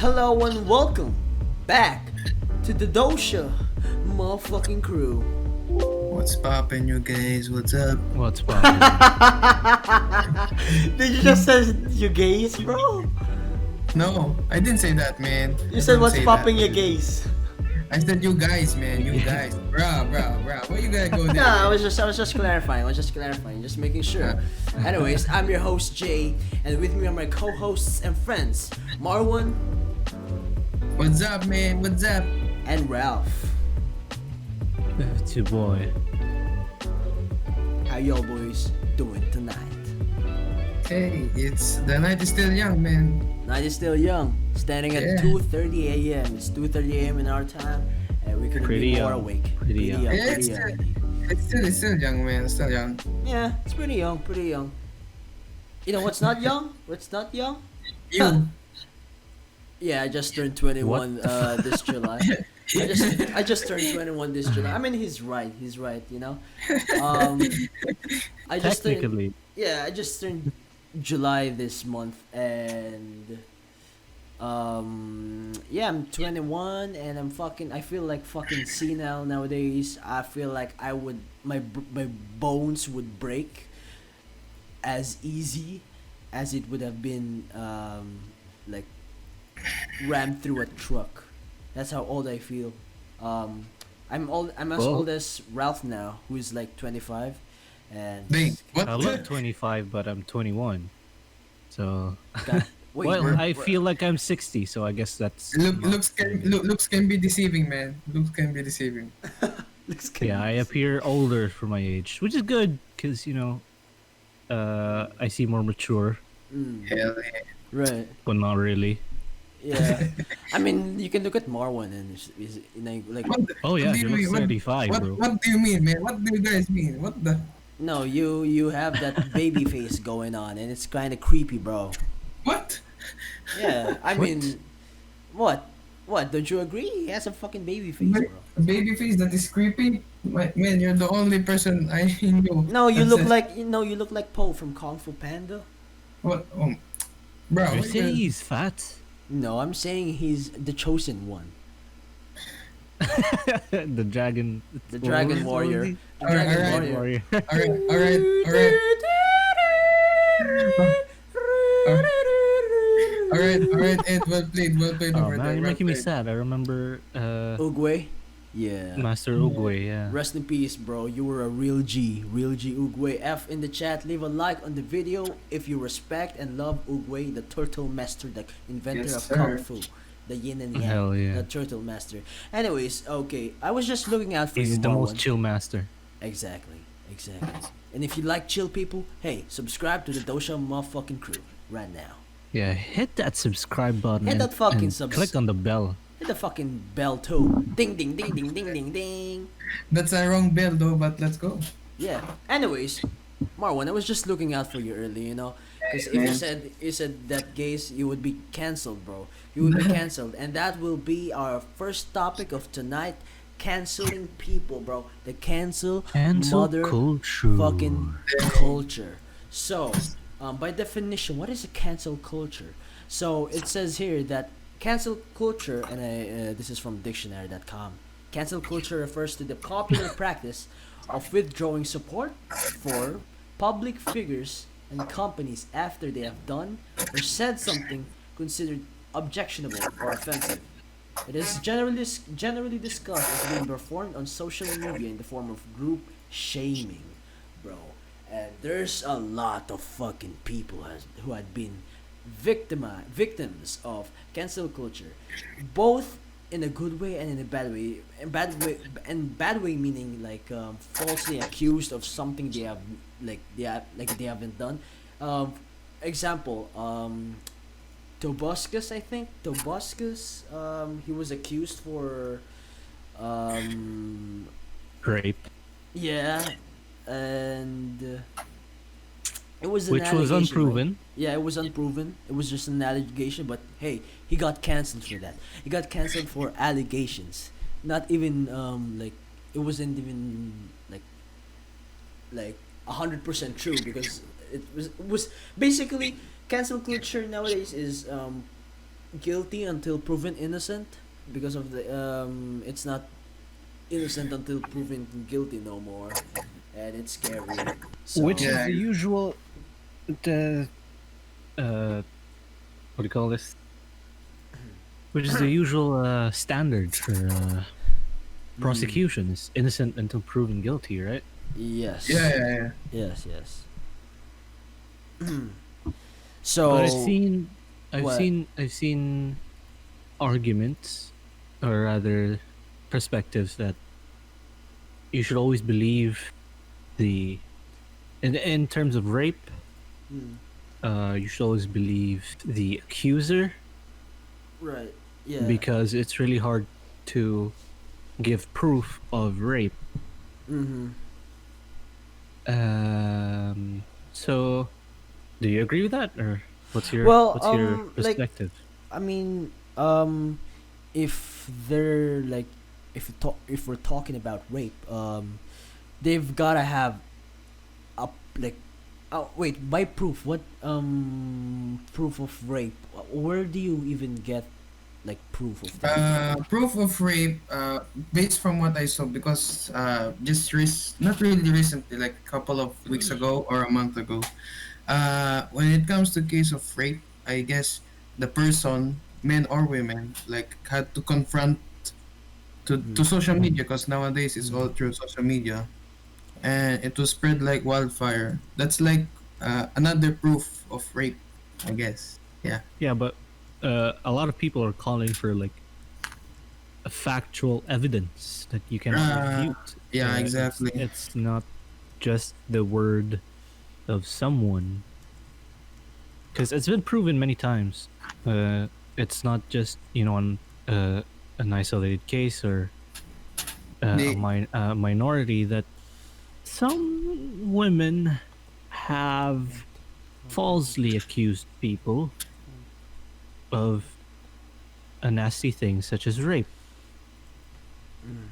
Hello and welcome back to the Dosha motherfucking crew. What's poppin', you guys? What's up? What's poppin'? Did you just say you gays, bro? No, I didn't say that, man. You I said don't what's say popping that. you gays? I said you guys, man. You guys. Bruh. Why you gotta go there? No, I was just clarifying. Just making sure. Anyways, I'm your host Jay, and with me are my co-hosts and friends, Marwan What's up, man? What's up? and Ralph. It's your boy. How y'all boys doing tonight? Hey, the night is still young, man. Night is still young, standing at Yeah. 2:30 a.m. It's 2:30 a.m. in our time, and we couldn't Pretty be more young. awake. Pretty young. Yeah, Pretty young. It's still young, man. It's still young. Yeah, it's pretty young. You know what's not young? What's not young? You. Yeah, I just turned 21 this July. I just turned 21 this July. I mean, he's right. You know. I just turned, Technically, I just turned July this month, and yeah, I'm 21, and I feel like fucking senile nowadays. I feel like my bones would break as easy as it would have been like rammed through a truck. That's how old I feel. I'm as Whoa. old as Ralph now, who is like 25, and Dang. What? I look 25, but I'm 21. So, God, wait, well, I feel like I'm 60, so I guess that's. Looks can be deceiving, man. Looks can be deceiving. Yeah, I appear older for my age, which is good because I seem more mature, Hell yeah. right. but not really. Yeah, I mean, you can look at Marwan and like Oh yeah, What do he you looks mean? 35, bro. What do you mean, man? What do you guys mean? What the? no, you have that baby face going on, and it's kind of creepy, bro. What? Yeah, I What? mean, what? Don't you agree? He has a fucking baby face, bro. A baby face that is creepy? Man, you're the only person I know. No, you that look says- like you look like Po from Kung Fu Panda. What? Bro, You what say you he's fat? No, I'm saying he's the chosen one, The dragon. the Dragon Warrior. The Alright, Dragon alright. Warrior. Alright, Ed, well played Oh over man, there. you're well making me played. sad. I remember Ugwe. Yeah. Master Ugwe. Yeah. Rest in peace, bro. You were a real G. Real G Ugwe. F in the chat. Leave a like on the video if you respect and love Ugwe, the turtle master, the inventor Yes, of sir. Kung Fu. The yin and yang. Hell yeah. The turtle master. Anyways, okay. I was just looking out for He's you, the most Marwan. chill master. Exactly. And if you like chill people, hey, subscribe to the Dosha motherfucking crew right now. Yeah, hit that subscribe button. Hit and- that fucking and subs- Click on the bell. Hit the fucking bell too. Ding ding ding ding ding ding ding. That's a wrong bell though, but let's go. Yeah. Anyways, Marwan, I was just looking out for you early, you know, because if you said that gays, you would be canceled, bro. You would be canceled, and that will be our first topic of tonight: canceling people, bro. The cancel mother culture. fucking culture. So, by definition, what is a cancel culture? So it says here that cancel culture, and this is from dictionary.com. Cancel culture refers to the popular practice of withdrawing support for public figures and companies after they have done or said something considered objectionable or offensive. It is generally discussed as being performed on social media in the form of group shaming, bro. And there's a lot of fucking people who had been victims of cancel culture, both in a good way and in a bad way. Bad way meaning like falsely accused of something they haven't done. Example, Tobuscus, I think. Tobuscus, he was accused for, Rape. yeah, and it was an Which was allegation, right? unproven. Yeah, it was unproven. It was just an allegation, but hey, he got cancelled for that. He got cancelled for allegations. Not even like it wasn't even like 100% true, because it was basically cancel culture nowadays is guilty until proven innocent because of the it's not innocent until proven guilty no more, and it's scary. Which So is Yeah. the usual, the what do you call this? Which is the usual standard for prosecution is innocent until proven guilty, right? Yeah, yes, yeah, yeah. yes. But So what? I've seen arguments, or rather, perspectives that you should always believe the in terms of rape, Mm, you should always believe the accuser right. Yeah. because it's really hard to give proof of rape. Mm-hmm. So do you agree with that, or Well, what's your like perspective? I mean, if they're like, if we're talking about rape, they've gotta have a like, oh wait, by proof, what proof of rape? Where do you even get like proof of that? Proof of rape, based from what I saw, because not really recently, like a couple of weeks ago or a month ago. When it comes to case of rape, I guess the person, men or women, like had to confront to Mm. social media, because nowadays it's all Mm. through social media, and it was spread like wildfire. That's like another proof of rape, I guess. Yeah. Yeah, but a lot of people are calling for like a factual evidence that you cannot Uh, refute. yeah, exactly. It's not just the word of someone, because it's been proven many times. It's not just an isolated case or They a minority that some women have falsely accused people of a nasty thing such as rape,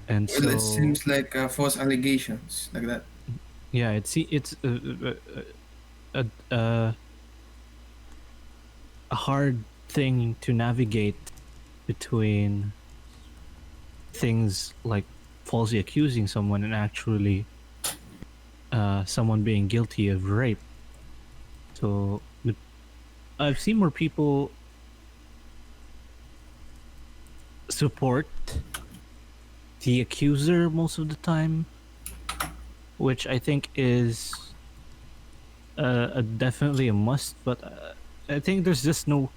and Well, it so seems like false allegations like that. yeah, it's a, a, a hard thing to navigate between things like falsely accusing someone and actually someone being guilty of rape. So, but I've seen more people support the accuser most of the time, which I think is definitely a must. But I think there's just no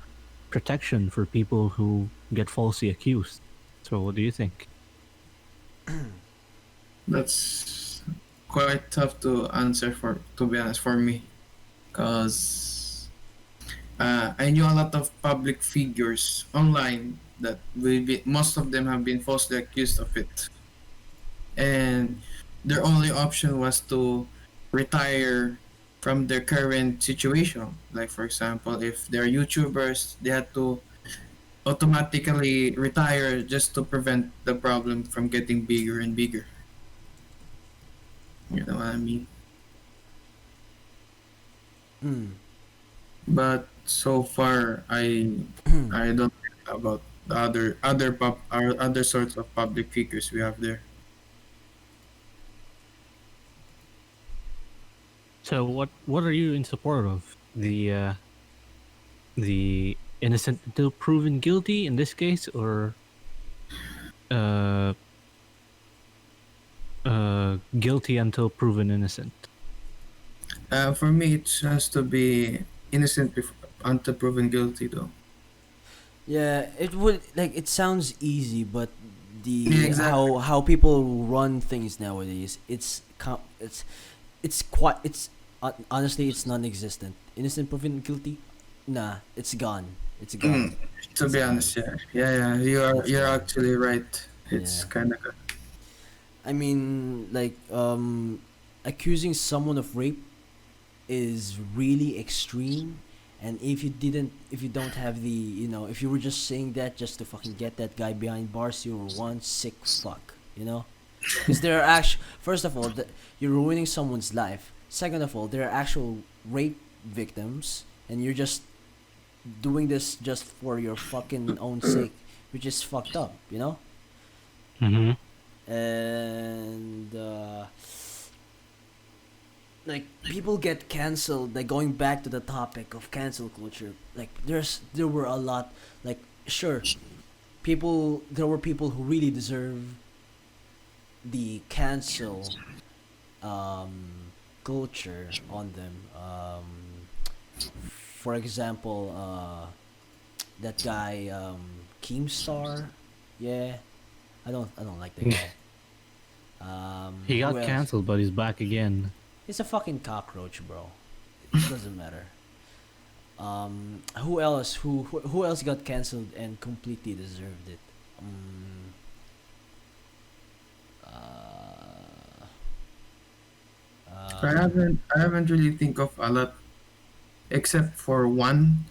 protection for people who get falsely accused. So, what do you think? That's quite tough to answer, for to be honest, for me, because I knew a lot of public figures online that will be, most of them have been falsely accused of it, and their only option was to retire from their current situation. Like for example, if they're YouTubers, they had to automatically retire just to prevent the problem from getting bigger and bigger. You know what I mean? Mm. But so far, I don't know about the other sorts of public figures we have there. So, what are you in support of? The innocent until proven guilty in this case, or uh guilty until proven innocent? For me, it has to be innocent until proven guilty, though. Yeah, it would like it sounds easy, but Yeah, the exactly. how people run things nowadays, it's quite it's honestly it's non-existent. Innocent proven guilty, nah, it's gone. It's gone. Mm, to It's be gone. honest, yeah, yeah, yeah. You're It's you're gone. actually right. It's Yeah. kind of I mean, like accusing someone of rape is really extreme, and if you don't have the, if you were just saying that just to fucking get that guy behind bars, you're one sick fuck, because there are actual, first of all, you're ruining someone's life. Second of all, there are actual rape victims, and you're just doing this just for your fucking own sake, which is fucked up, you know. Mm-hmm. And like people get canceled. Like going back to the topic of cancel culture, like there were a lot. Like sure, people there were people who really deserve the cancel culture on them. For example, that guy Keemstar, yeah, I don't like the guy. He Who got else? canceled, but he's back again. He's a fucking cockroach, bro. It doesn't matter. Who else? Who else got canceled and completely deserved it? Um, uh, I haven't really think of a lot except for one.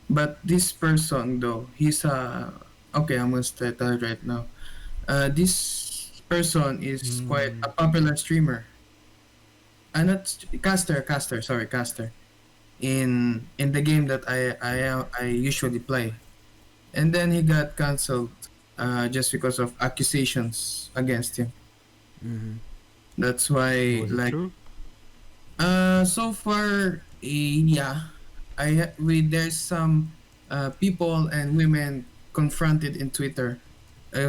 But this person though, he's a okay. I'm gonna tell it right now. This person is quite a Mm. popular streamer. Not caster. Sorry, caster. In the game that I usually play, and then he got cancelled, just because of accusations against him. mm-hmm. That's why, Was it like, true? so far, yeah, there's some people and women confronted in Twitter,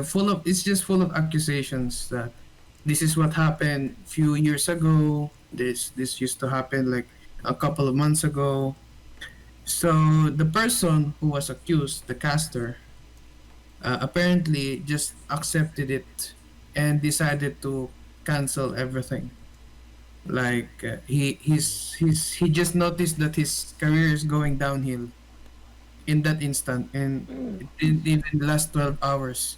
full of it's just full of accusations that this is what happened few years ago. This used to happen like a couple of months ago. So the person who was accused, the caster, apparently just accepted it and decided to cancel everything. Like, he just noticed that his career is going downhill in that instant, and it didn't even last 12 hours.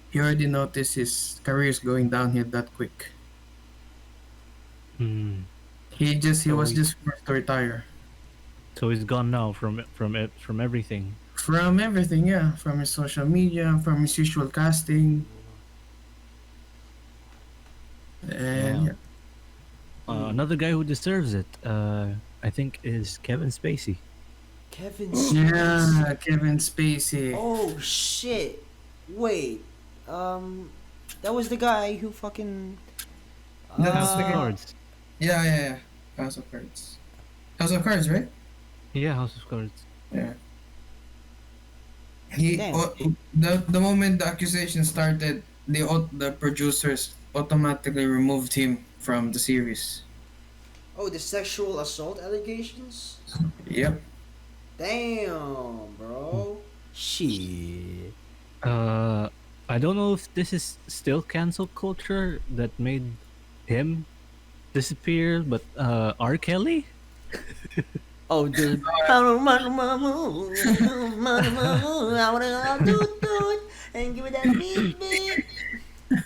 He already noticed his career is going downhill that quick. Mm. He So was he's just forced to retire so he's gone now from everything. from everything. Yeah, from his social media, from his usual casting, and yeah. Damn. Another guy who deserves it, I think, is Kevin Spacey. Kevin Yeah, Spacey. Kevin Spacey. Oh shit! Wait, um, that was the guy who fucking That's House the of guy. uh. Cards. Yeah. House of Cards. House of Cards, right? Yeah, House of Cards. Yeah. He Damn. oh, the moment the accusation started, the producers automatically removed him from the series. Oh, the sexual assault allegations? Yep. Damn, bro. Shit. Uh, I don't know if this is still cancel culture that made him disappear, but R. Kelly? Oh, the. I wanna do it and give it that beat. Oh,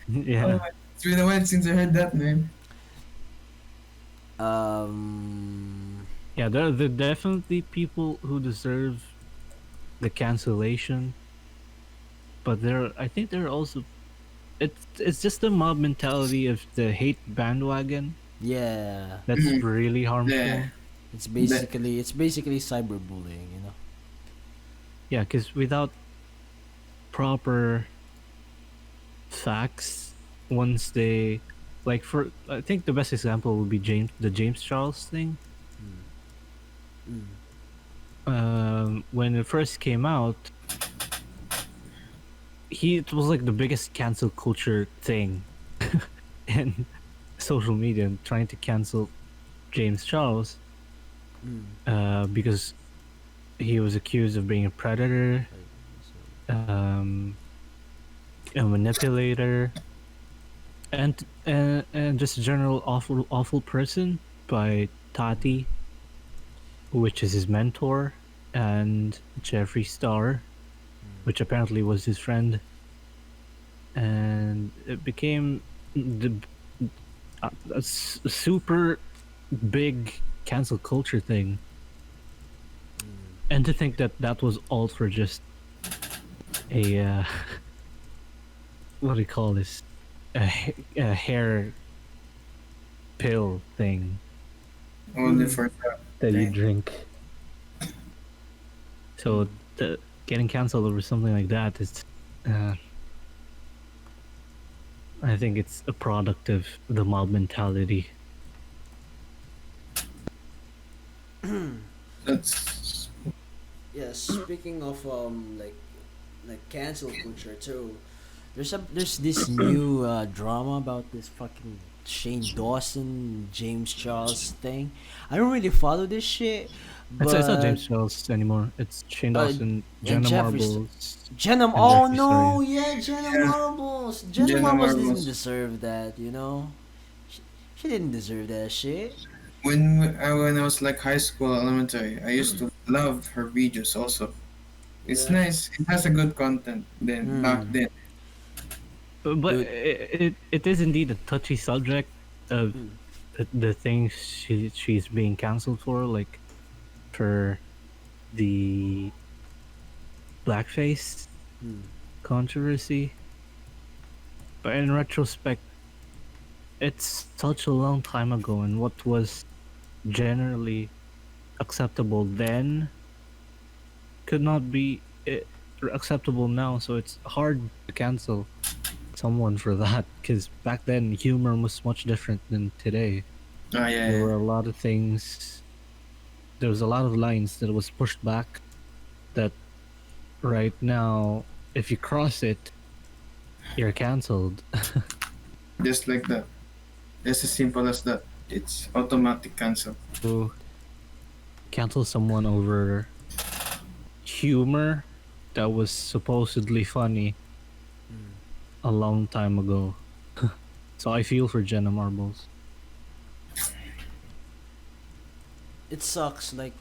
Yeah. it's been a while since I heard that name. Um. Yeah, there are definitely people who deserve the cancellation, but I think there are also it's just the mob mentality of the hate bandwagon Yeah. that's Mhm. really The, harmful. the, It's basically cyberbullying, you know. Yeah, because without proper facts, once they like for I think the best example would be the James Charles thing. Mm. When it first came out, it was like the biggest cancel culture thing in social media, and trying to cancel James Charles Mm. because he was accused of being a predator, um, a manipulator, and just a general awful person by Tati, which is his mentor, and Jeffree Star, which apparently was his friend, and it became the super big cancel culture thing. And to think that that was all for just a what do you call this, a hair pill thing only for that that you thing. drink. So getting canceled over something like that is, uh, I think it's a product of the mob mentality. That's Yeah, speaking of like cancel culture too. There's this new drama about this fucking Shane Dawson, James Charles thing. I don't really follow this shit, It's not but James Charles anymore. It's Shane uh, Dawson, and Jenna Jeffree Marbles, Jenna. and Oh Jeffree no, Star. yeah, Jenna yeah, Marbles. Jenna Jenna Marbles didn't Marbles. deserve that, you know. She didn't deserve that shit. When I was like high school, elementary, I used to love her videos also. It's Yeah. nice. It has a good content then back Hmm. then. But Dude. it is indeed a touchy subject of Hmm. the things she's being cancelled for, like for the blackface Hmm. controversy. But in retrospect, it's such a long time ago, and what was generally acceptable then could not be acceptable now. So it's hard to cancel someone for that because back then humor was much different than today. Ah, yeah, There yeah. were a lot of things. There was a lot of lines that was pushed back. That right now, if you cross it, you're canceled. Just like that. Just as simple as that. It's automatic cancel. To cancel someone over humor that was supposedly funny Hmm. a long time ago. So I feel for Jenna Marbles. It sucks. Like,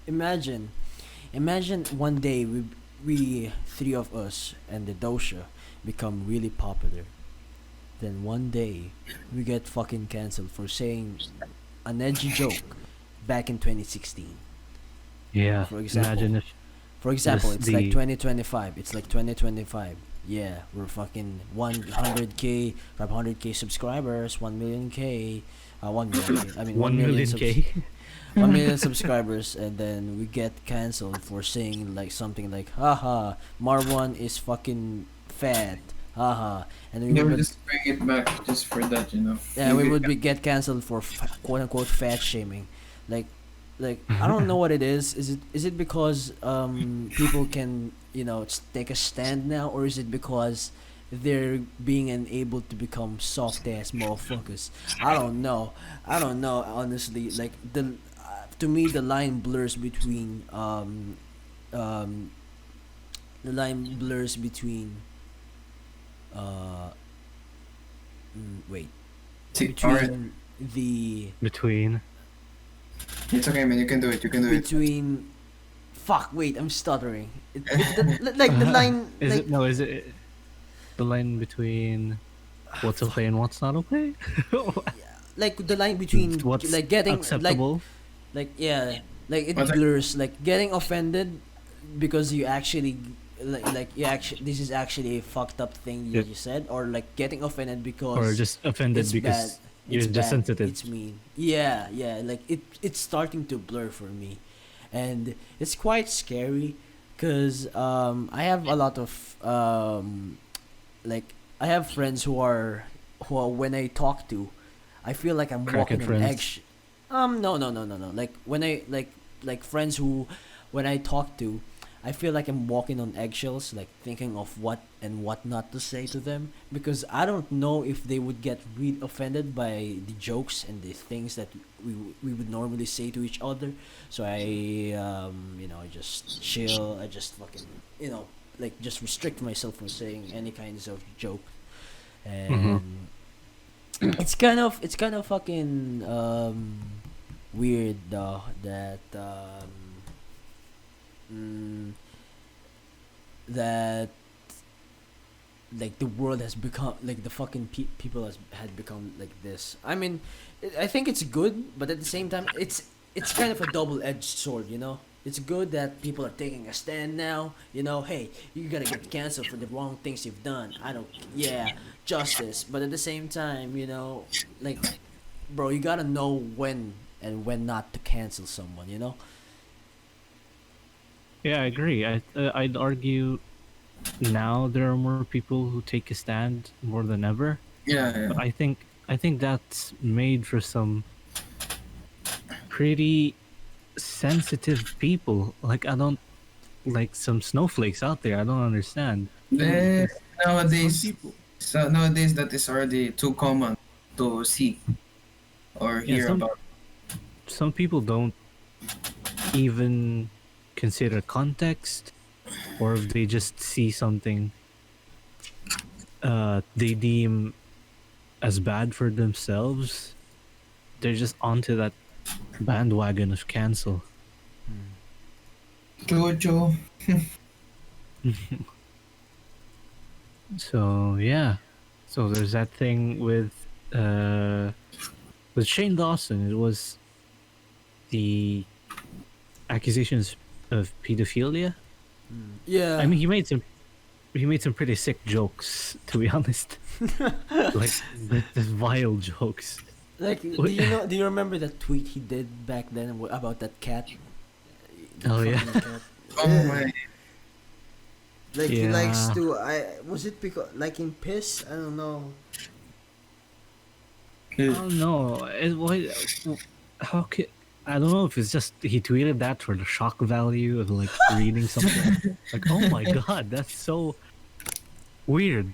imagine, imagine one day we three of us and the Dosha become really popular. Then one day we get fucking cancelled for saying an edgy joke back in 2016. Yeah, For example, imagine if for example, this it's like the 2025. It's like 2025. Yeah, we're fucking 100k, 500k subscribers, 1 million k, 1 million k. I mean 1 1 million million K. 1 million subscribers, and then we get cancelled for saying like something like haha Marwan is fucking fat, haha, and They will just bring it back just for that, you know. yeah, You we get would be get cancelled for quote unquote fat shaming. like like I don't know what it is. Is it because people can, you know, take a stand now, or is it because they're being unable to become soft ass motherfuckers? I don't know. I don't know honestly. Like the to me the line blurs between um the line blurs between uh wait, see, alright. between the Between It's okay, man. You can do it. You can do it. between fuck, wait, I'm stuttering. Like the line, is like it no? Is it the line between what's okay and what's not okay? like the line between What's like getting acceptable? like yeah, like it What's blurs, like getting offended because you actually like you actually, this is actually a fucked up thing Yeah. you said, or like getting offended Or because just offended it's bad, because you're it's just bad, sensitive? it's mean. Yeah, yeah, like it's starting to blur for me, and it's quite scary because I have a lot of like I have friends who are when I talk to, I feel like I'm walking Crackhead on friends. eggs. No, no, no, no, no. Like when I like friends who, when I talk to, I feel like I'm walking on eggshells, like thinking of what and what not to say to them, because I don't know if they would get really offended by the jokes and the things that we would normally say to each other. So I you know, I just chill. I just fucking, you know, like just restrict myself from saying any kinds of joke, Mm-hmm. and it's kind of fucking weird though that mm, that like the world has become like the fucking people has had become like this. I mean, I think it's good, but at the same time, it's kind of a double-edged sword. You know, it's good that people are taking a stand now. You know, hey, you gotta get canceled for the wrong things you've done. I don't, yeah, justice. But at the same time, you know, like, bro, you gotta know when and when not to cancel someone. You know. Yeah, I agree. I'd argue now there are more people who take a stand more than ever. Yeah, But yeah. I think that's made for some pretty sensitive people. Like I don't like some snowflakes out there. I don't understand. Then 'Cause some nowadays, people, nowadays that is already too common to see or yeah, hear some about. some people don't even consider context, or if they just see something they deem as bad for themselves, they're just onto that bandwagon of cancel. Jojo. So yeah, so there's that thing uh with Shane Dawson. It was the accusations of pedophilia. I Yeah. mean, he made some pretty sick jokes, to be honest. Like the vile jokes. Like, Wait, do you remember that tweet he did back then about that cat? That oh yeah, fucking cat. Oh my. Like he likes yeah. to. I was it because like in piss. I don't know. Oh no, how could I don't know if it's just he tweeted that for the shock value of like reading something. Like, oh my god, that's so weird.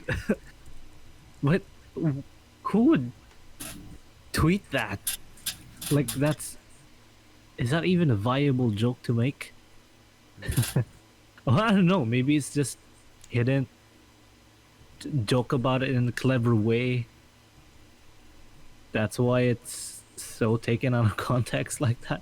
But who would tweet that? Like, is that even a viable joke to make? Well, I don't know. Maybe it's just he didn't joke about it in a clever way. That's why it's so taken out of context like that.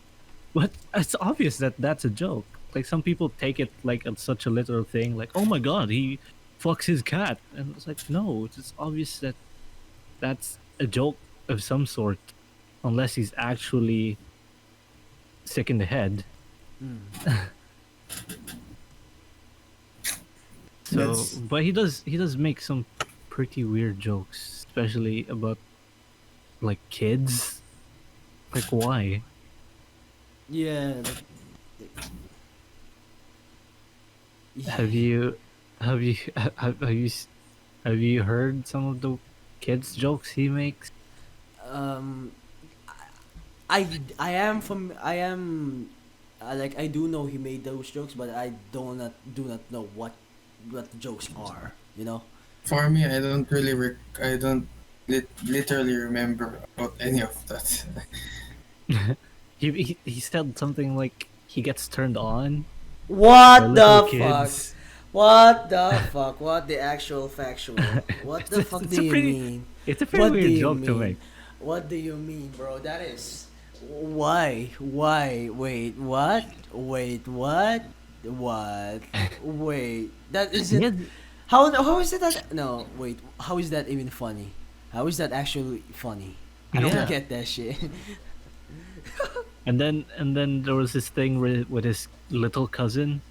But it's obvious that that's a joke. Like some people take it like it's such a literal thing. Like, oh my god, he fucks his cat, and it's like, no, it's just obvious that that's a joke of some sort, unless he's actually sick in the head. So, That's but he does make some pretty weird jokes, especially about like kids. Like why? Yeah. Have Yeah. you have you have you heard some of the kids jokes he makes? Um. I am. Like I do know he made those jokes, but I do not know what the jokes are. You know. for me. I don't really. I don't literally remember about any of that. He said something like he gets turned on by What little the fuck? kids. What the fuck? What the actual factual? What the fuck It's do a you pretty mean? it's a pretty What do weird you joke to mean? make. What do you mean, bro? That is why? Why? Wait, what? Wait, what? What? Wait, that He isn't. had, How is that? No, wait. How is that even funny? How is that actually funny? I don't yeah. get that shit. And then there was this thing with his little cousin.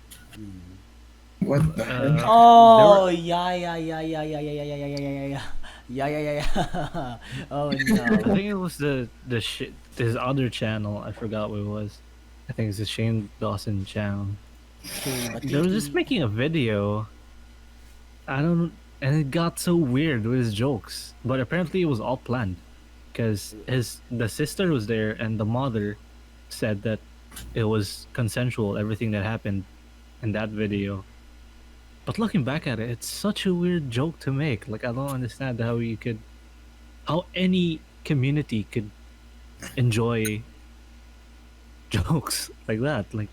What the hell? There were Oh yeah yeah yeah yeah yeah yeah yeah yeah yeah yeah yeah yeah yeah yeah yeah. Oh I no. think it was his other channel. I forgot what it was. I think it's the Shane Dawson channel. Shane They were just Batiti. making a video. I don't, and it got so weird with his jokes. But apparently it was all planned, because the sister was there and the mother said that it was consensual. Everything that happened in that video. But looking back at it, it's such a weird joke to make. Like I don't understand how any community could enjoy jokes like that. Like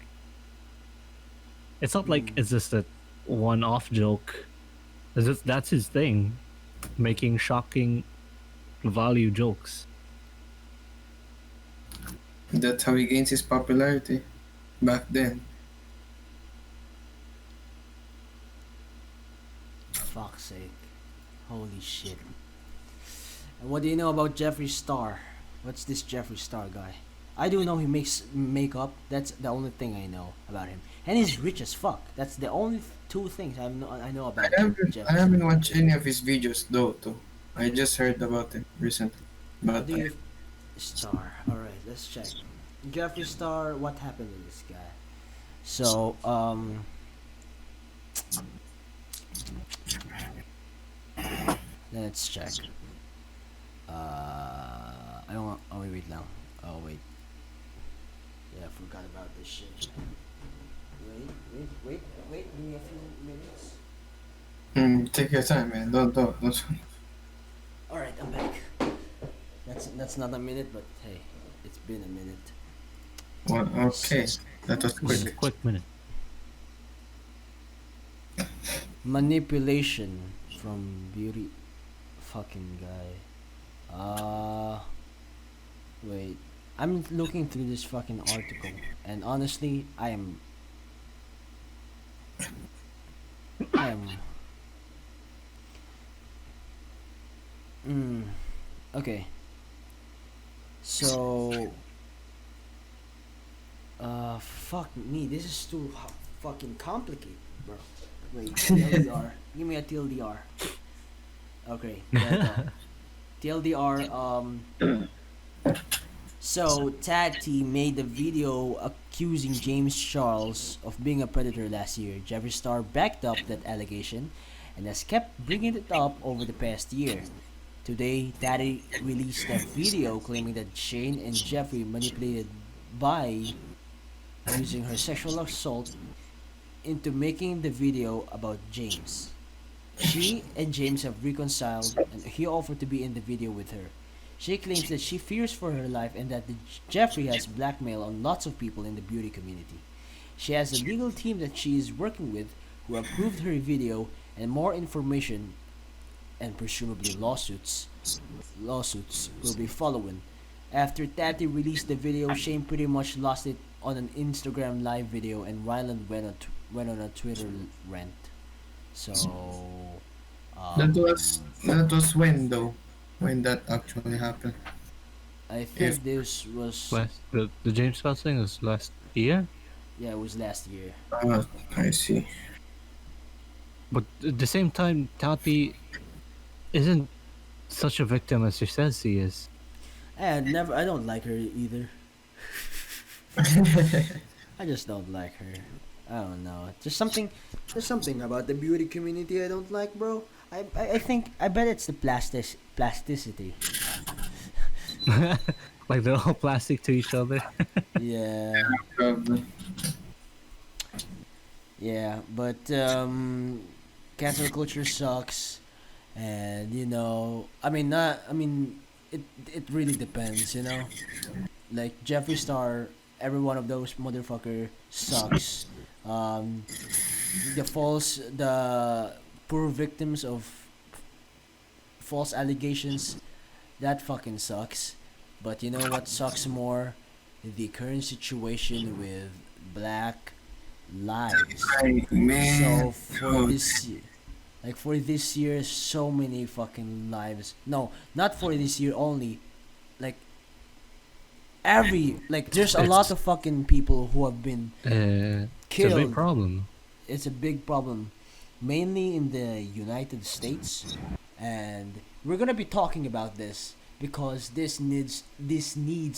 it's not like it's just a one-off joke. That's his thing, making shocking value jokes. That's how he gains his popularity back then. Fuck's sake. Holy shit. And what do you know about Jeffree Star? What's this Jeffree Star guy? I do know he makes makeup. That's the only thing I know about him. And he's rich as fuck. That's the only two things I know about I Jeffree Star. haven't watched any of his videos though. Too. I just heard about him recently. How But do you Star? All right, let's check. Jeffree Star. What happened to this guy? So let's check. I don't. Oh wait now. Oh wait. Yeah, I forgot about this shit. Wait. Give me a few minutes. Take your time, man. Don't. All right, I'm back. That's not a minute, but hey, it's been a minute. Well, okay, that was This is a quick. quick minute. Manipulation from beauty fucking guy. Wait. I'm looking through this fucking article, and honestly, I am. Mm, okay. So, fuck me. This is too fucking complicated, bro. Wait, TLDR. Give me a TLDR. Okay, there you go. TLDR. So Tati made a video accusing James Charles of being a predator last year. Jeffree Star backed up that allegation and has kept bringing it up over the past year. Today, Tati released a video claiming that Shane and Jeffrey manipulated by using her sexual assault into making the video about James. She and James have reconciled, and he offered to be in the video with her. She claims that she fears for her life and that Jeffrey has blackmail on lots of people in the beauty community. She has a legal team that she is working with who approved her video, and more information and presumably lawsuits will be following. After Tati released the video, Shane pretty much lost it on an Instagram live video, and Ryland went on a Twitter rant. So, That um, was when though, when that actually happened. I If think this was, The James Scott thing was last year, yeah, it was last year. I see. but at the same time, Tati isn't such a victim as she says he is. I don't like her either. I just don't like her. I don't know. There's something about the beauty community I don't like, bro. I think, I bet it's the plasticity. Like they're all plastic to each other. Yeah, Probably. yeah, but cancel culture sucks, and I mean, it really depends, Like Jeffree Star, every one of those motherfucker sucks. Um, the poor victims of false allegations, that fucking sucks. But you know what sucks more? The current situation with black lives. Ay, So man. for this year, like for this year, so many fucking lives. No, not for this year only. Like there's a lot It's of fucking people who have been it's a big killed. problem. It's a big problem, mainly in the United States, and we're gonna be talking about this because this needs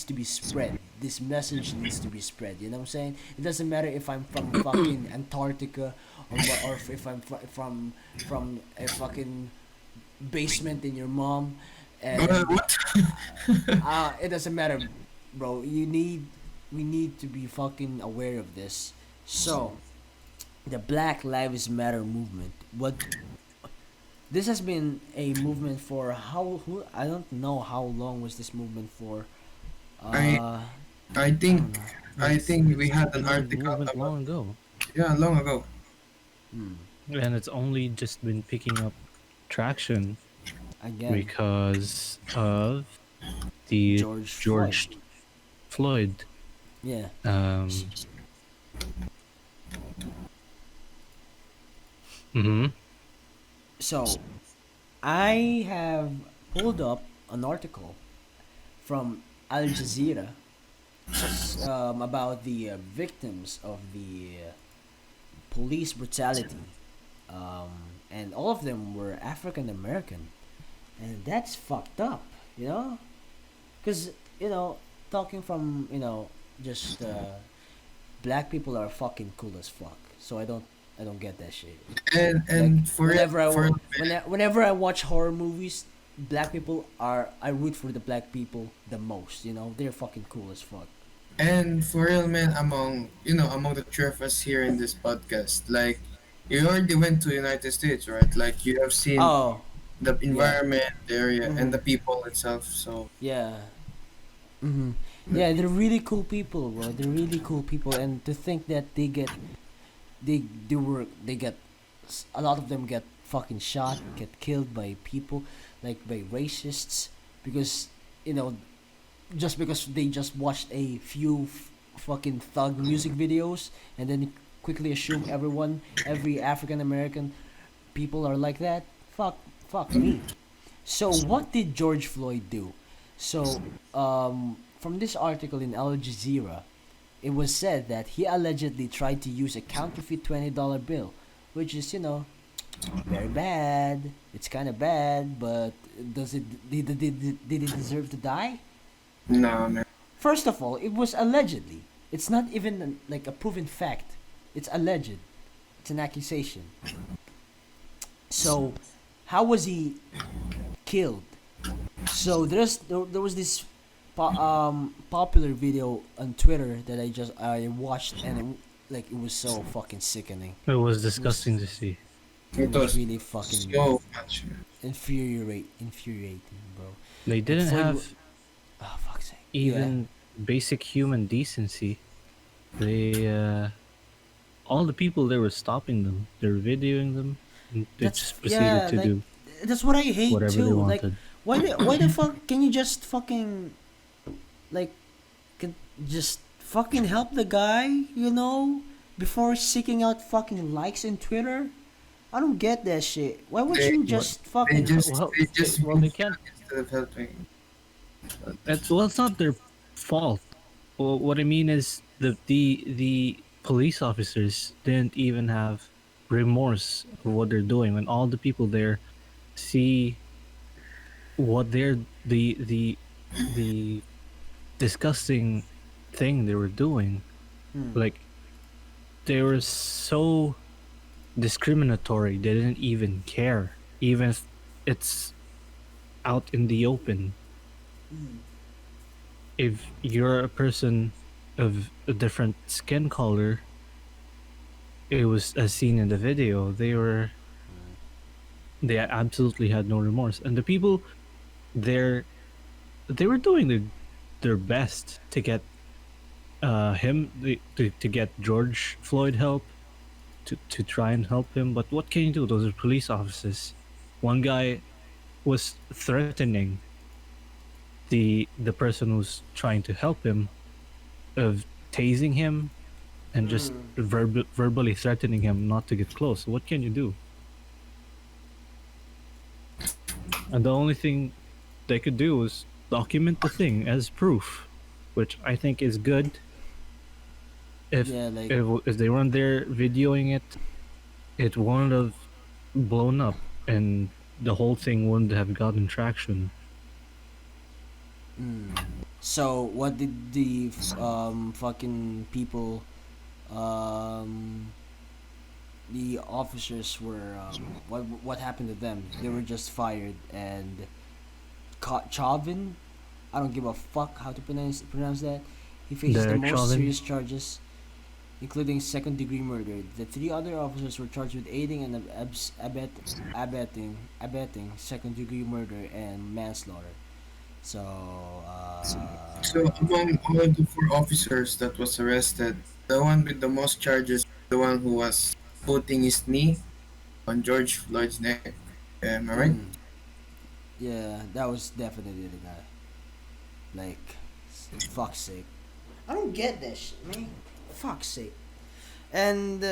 to be spread. This message needs to be spread. You know what I'm saying? It doesn't matter if I'm from fucking Antarctica, or if I'm from a fucking basement in your mom, and What? it doesn't matter, bro. We need to be fucking aware of this. So the Black Lives Matter movement. What this has been a movement for I don't know how long was this movement for. I I I think don't know. I think we had an Been a article movement about, long ago, yeah, long ago. Hmm. and it's only just been picking up traction Again, because of the George Floyd. George Floyd. Yeah. Um, hmm So I have pulled up an article from Al Jazeera, about the victims of the police brutality, and all of them were African American, and that's fucked up, you know, because talking from just black people are fucking cool as fuck. So I don't get that shit. Like And for real, for real, whenever I watch horror movies, black people are I root for the black people the most. You know, they're fucking cool as fuck. and for real, man, among among the three of us here in this podcast, like you already went to United States, right? Like you have seen Oh, the yeah. environment, the area, and Mhm. the people itself. So Yeah. Mhm. Yeah, they're really cool people, bro. They're really cool people, and to think that they get a lot of them get fucking shot, get killed by people, like by racists, because you know just because they just watched a few fucking thug music videos and then quickly assume every African American people are like that. Fuck me. So what did George Floyd do? So from this article in Al Jazeera, it was said that he allegedly tried to use a counterfeit $20 bill, which is very bad. It's kind of bad, but did it deserve to die? no, man. First of all, it was allegedly. It's not even like a proven fact. It's alleged. It's an accusation. So, how was he killed? So there was this popular video on Twitter that I watched, and it was so fucking sickening. It was It was disgusting to see. it It was was really fucking so much. infuriating, bro. They Like didn't have oh fuck's sake. Yeah. even basic human decency. They all the people they were stopping them. They're videoing them. And they just proceeded Yeah, to like do that's what I hate whatever they too. Like wanted. why the fuck can you just fucking like can just fucking help the guy, before seeking out fucking likes in Twitter? I don't get that shit. Why would They you What? just fucking Well, they just well, they can't. instead of helping. It's not their fault. Well, what I mean is the police officers didn't even have remorse of what they're doing when all the people there see what the disgusting thing they were doing. Hmm. Like they were so discriminatory. They didn't even care, even if it's out in the open. If you're a person of a different skin color, it was as seen in the video. They absolutely had no remorse, and the people there, they were doing their best to get to get George Floyd help, to try and help him. But what can you do? Those are police officers. One guy was threatening the person who's trying to help him of tasing him and just verbally threatening him not to get close. What can you do? And the only thing they could do was document the thing as proof, which I think is good. If Yeah, like if they weren't there videoing it, it wouldn't have blown up, and the whole thing wouldn't have gotten traction. so what did the fucking people um the officers were what happened to them? They were just fired and Chauvin, I don't give a fuck how to pronounce that. He faces the Derek most Chauvin, serious charges, including second-degree murder. The three other officers were charged with aiding and abetting second-degree murder and manslaughter. So, So among all the four officers that was arrested, the one with the most charges, the one who was putting his knee on George Floyd's neck. Am I right? mm, yeah, that was definitely the guy. Like, fuck's sake. I don't get that shit, man. Fuck's sake. And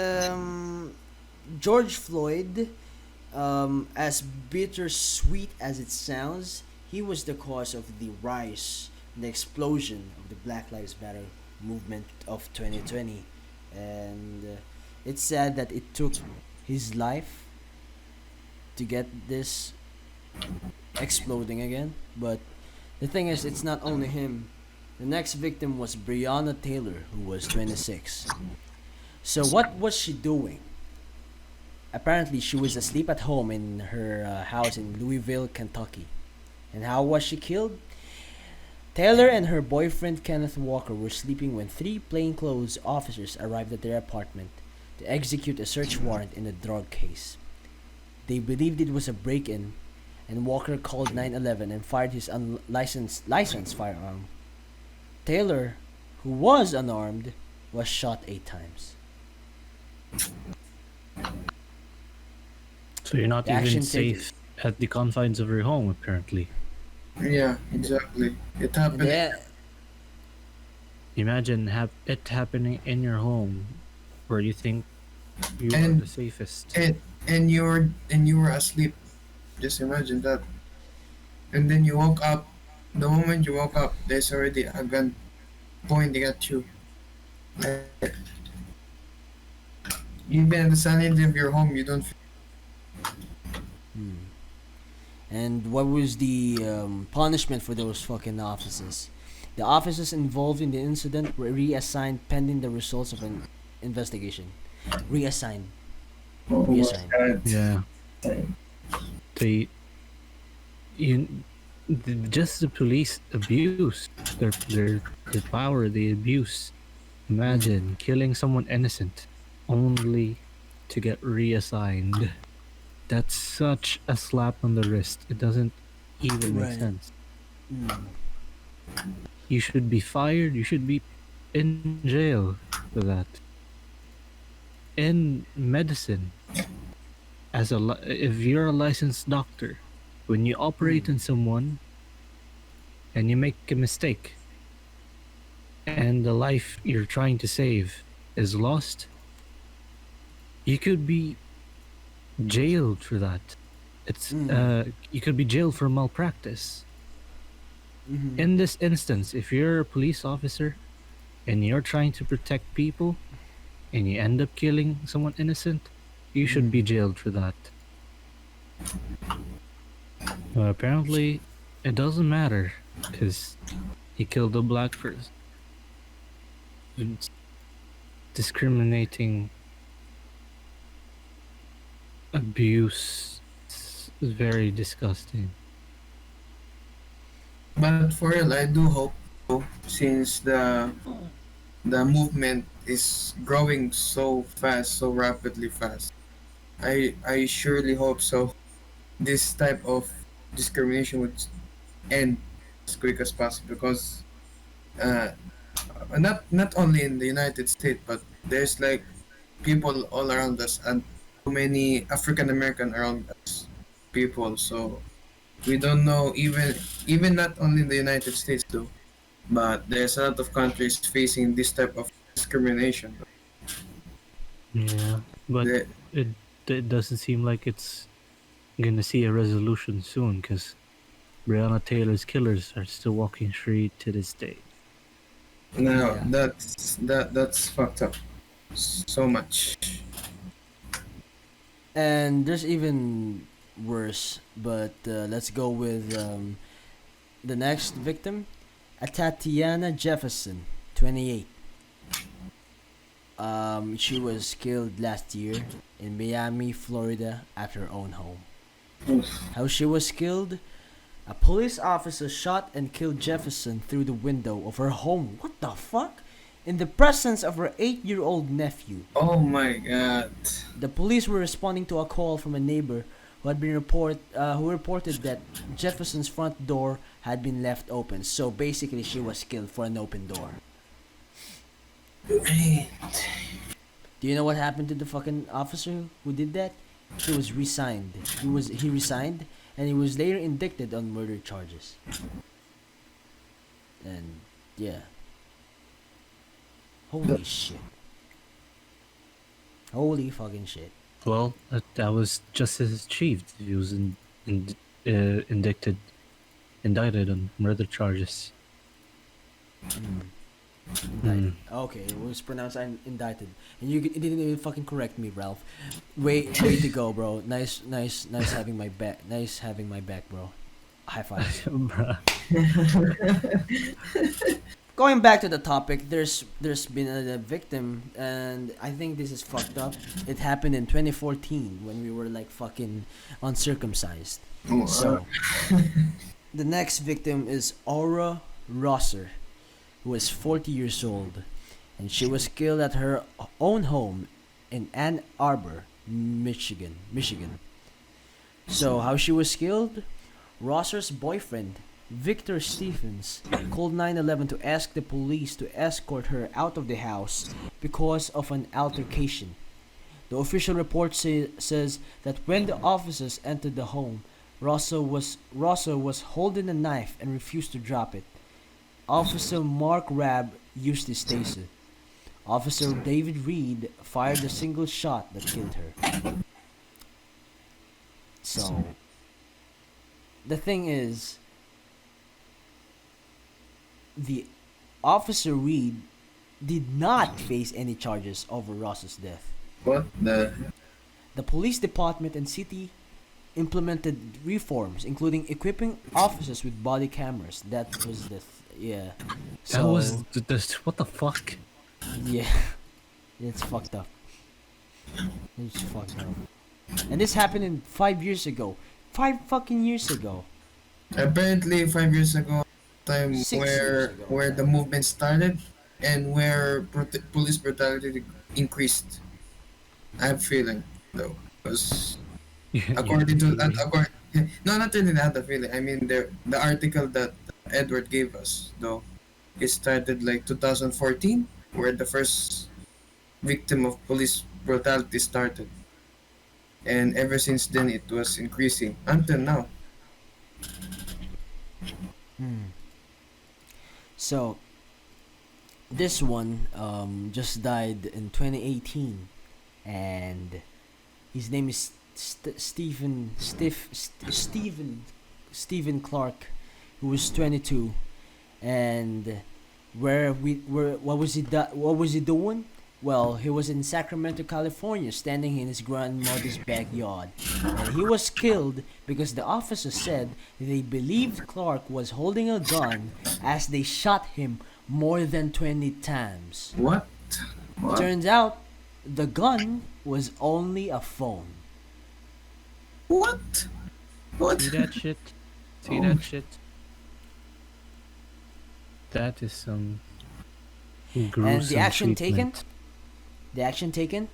George Floyd, as bittersweet as it sounds, he was the cause of the rise, the explosion of the Black Lives Matter movement of 2020. And it's sad that it took his life to get this exploding again. But the thing is, it's not only him The next victim was Breonna Taylor, who was 26. So what was she doing? Apparently, she was asleep at home in her house in Louisville, Kentucky. And how was she killed? Taylor and her boyfriend Kenneth Walker were sleeping when three plainclothes officers arrived at their apartment to execute a search warrant in a drug case. They believed it was a break-in, and Walker called 911 and fired his licensed firearm. Taylor, who was unarmed, was shot 8 times. So you're not The even action safe at the confines of your home, apparently. Yeah, exactly. It And happened. they, Imagine it happening in your home, where you think you are And the safest. and you were asleep. Just imagine that. And then you woke up. The moment you woke up, there's already a gun pointing at you. Like, even in the sanity of your home, you don't feel. hmm. And what was the punishment for those fucking officers? The officers involved in the incident were reassigned pending the results of an investigation. Reassigned. Oh my Reassigned. god. Yeah, they you just the police abuse their power. They abuse. Imagine killing someone innocent only to get reassigned. That's such a slap on the wrist. It doesn't even make Right. sense. Mm. You should be fired. You should be in jail for that. In medicine, if you're a licensed doctor, when you operate Mm. on someone and you make a mistake, and the life you're trying to save is lost, you could be jailed for that. Mm. You could be jailed for malpractice. Mm-hmm. In this instance, if you're a police officer and you're trying to protect people and you end up killing someone innocent, you should be Mm. jailed for that. Apparently, it doesn't matter because he killed a black person. It's discriminating abuse is very disgusting. But for real, I do hope so, since the movement is growing so fast, so rapidly fast. I surely hope so. This type of discrimination would end as quick as possible because uh, not only in the United States, but there's like people all around us and so many African American around us people. So we don't know, even not only in the United States though, but there's a lot of countries facing this type of discrimination. Yeah, but The, it it doesn't seem like it's gonna see a resolution soon because Breonna Taylor's killers are still walking free to this day. Now Yeah. that's fucked up so much. And there's even worse, but let's go with the next victim, Tatiana Jefferson, 28. She was killed last year in Miami, Florida, at her own home. How she was killed? A police officer shot and killed Jefferson through the window of her home. What the fuck? In the presence of her 8-year-old nephew. Oh my god. The police were responding to a call from a neighbor who reported that Jefferson's front door had been left open. So basically, she was killed for an open door. Man. Do you know what happened to the fucking officer who did that? He was resigned. He resigned, and he was later indicted on murder charges. And yeah, holy shit, holy fucking shit. Well, that was justice achieved. He was indicted on murder charges. Mm. Hmm. Indicted. Okay, it was pronounced indicted, and you didn't even fucking correct me, Ralph. Way to go, bro. Nice having my back. Nice having my back, bro. High five. Bruh. going back to the topic, there's been a victim, and I think this is fucked up. It happened in 2014 when we were like fucking uncircumcised. Oh, So the next victim is Aura Rosser, who is 40 years old, and she was killed at her own home in Ann Arbor, Michigan. So how she was killed? Rosser's boyfriend, Victor Stephens, called 911 to ask the police to escort her out of the house because of an altercation. The official report says that when the officers entered the home, Rosser was holding a knife and refused to drop it. Officer Mark Rabb used his taser. Officer David Reed fired a single shot that killed her. So, the thing is, the Officer Reed did not face any charges over Ross's death. what the? The police department and city implemented reforms, including equipping officers with body cameras. That was yeah. That was what the fuck? Yeah, it's fucked up. It's fucked up. And this happened in 5 years ago. 5 fucking years ago. Apparently, 5 years ago, time 6 years ago. where the movement started and where police brutality increased. I have feeling though, because according to that, no, not really that the feeling. I mean the article that Edward gave us though, it started like 2014, where the first victim of police brutality started, and ever since then it was increasing until now. Hmm. So this one just died in 2018, and his name is Stephen Clark, who was 22, and what was he doing? Well, he was in Sacramento, California, standing in his grandmother's backyard. And he was killed because the officers said they believed Clark was holding a gun as they shot him more than 20 times. What? What? Turns out, the gun was only a phone. What? What? See that shit? See Oh. that shit? That is some gruesome And the action taken? treatment. The action taken?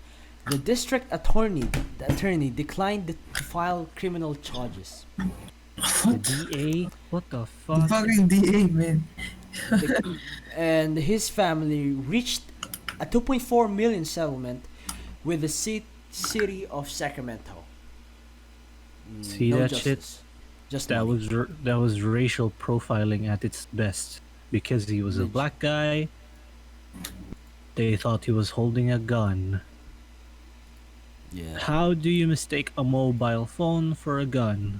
The district attorney declined to file criminal charges. The DA? What the The fuck? fucking DA, man. And his family reached a 2.4 million settlement with the city of Sacramento. See No that shit? justice. Just That money. that was racial profiling at its best. Because he was a Leg- black guy, they thought he was holding a gun. Yeah. How do you mistake a mobile phone for a gun?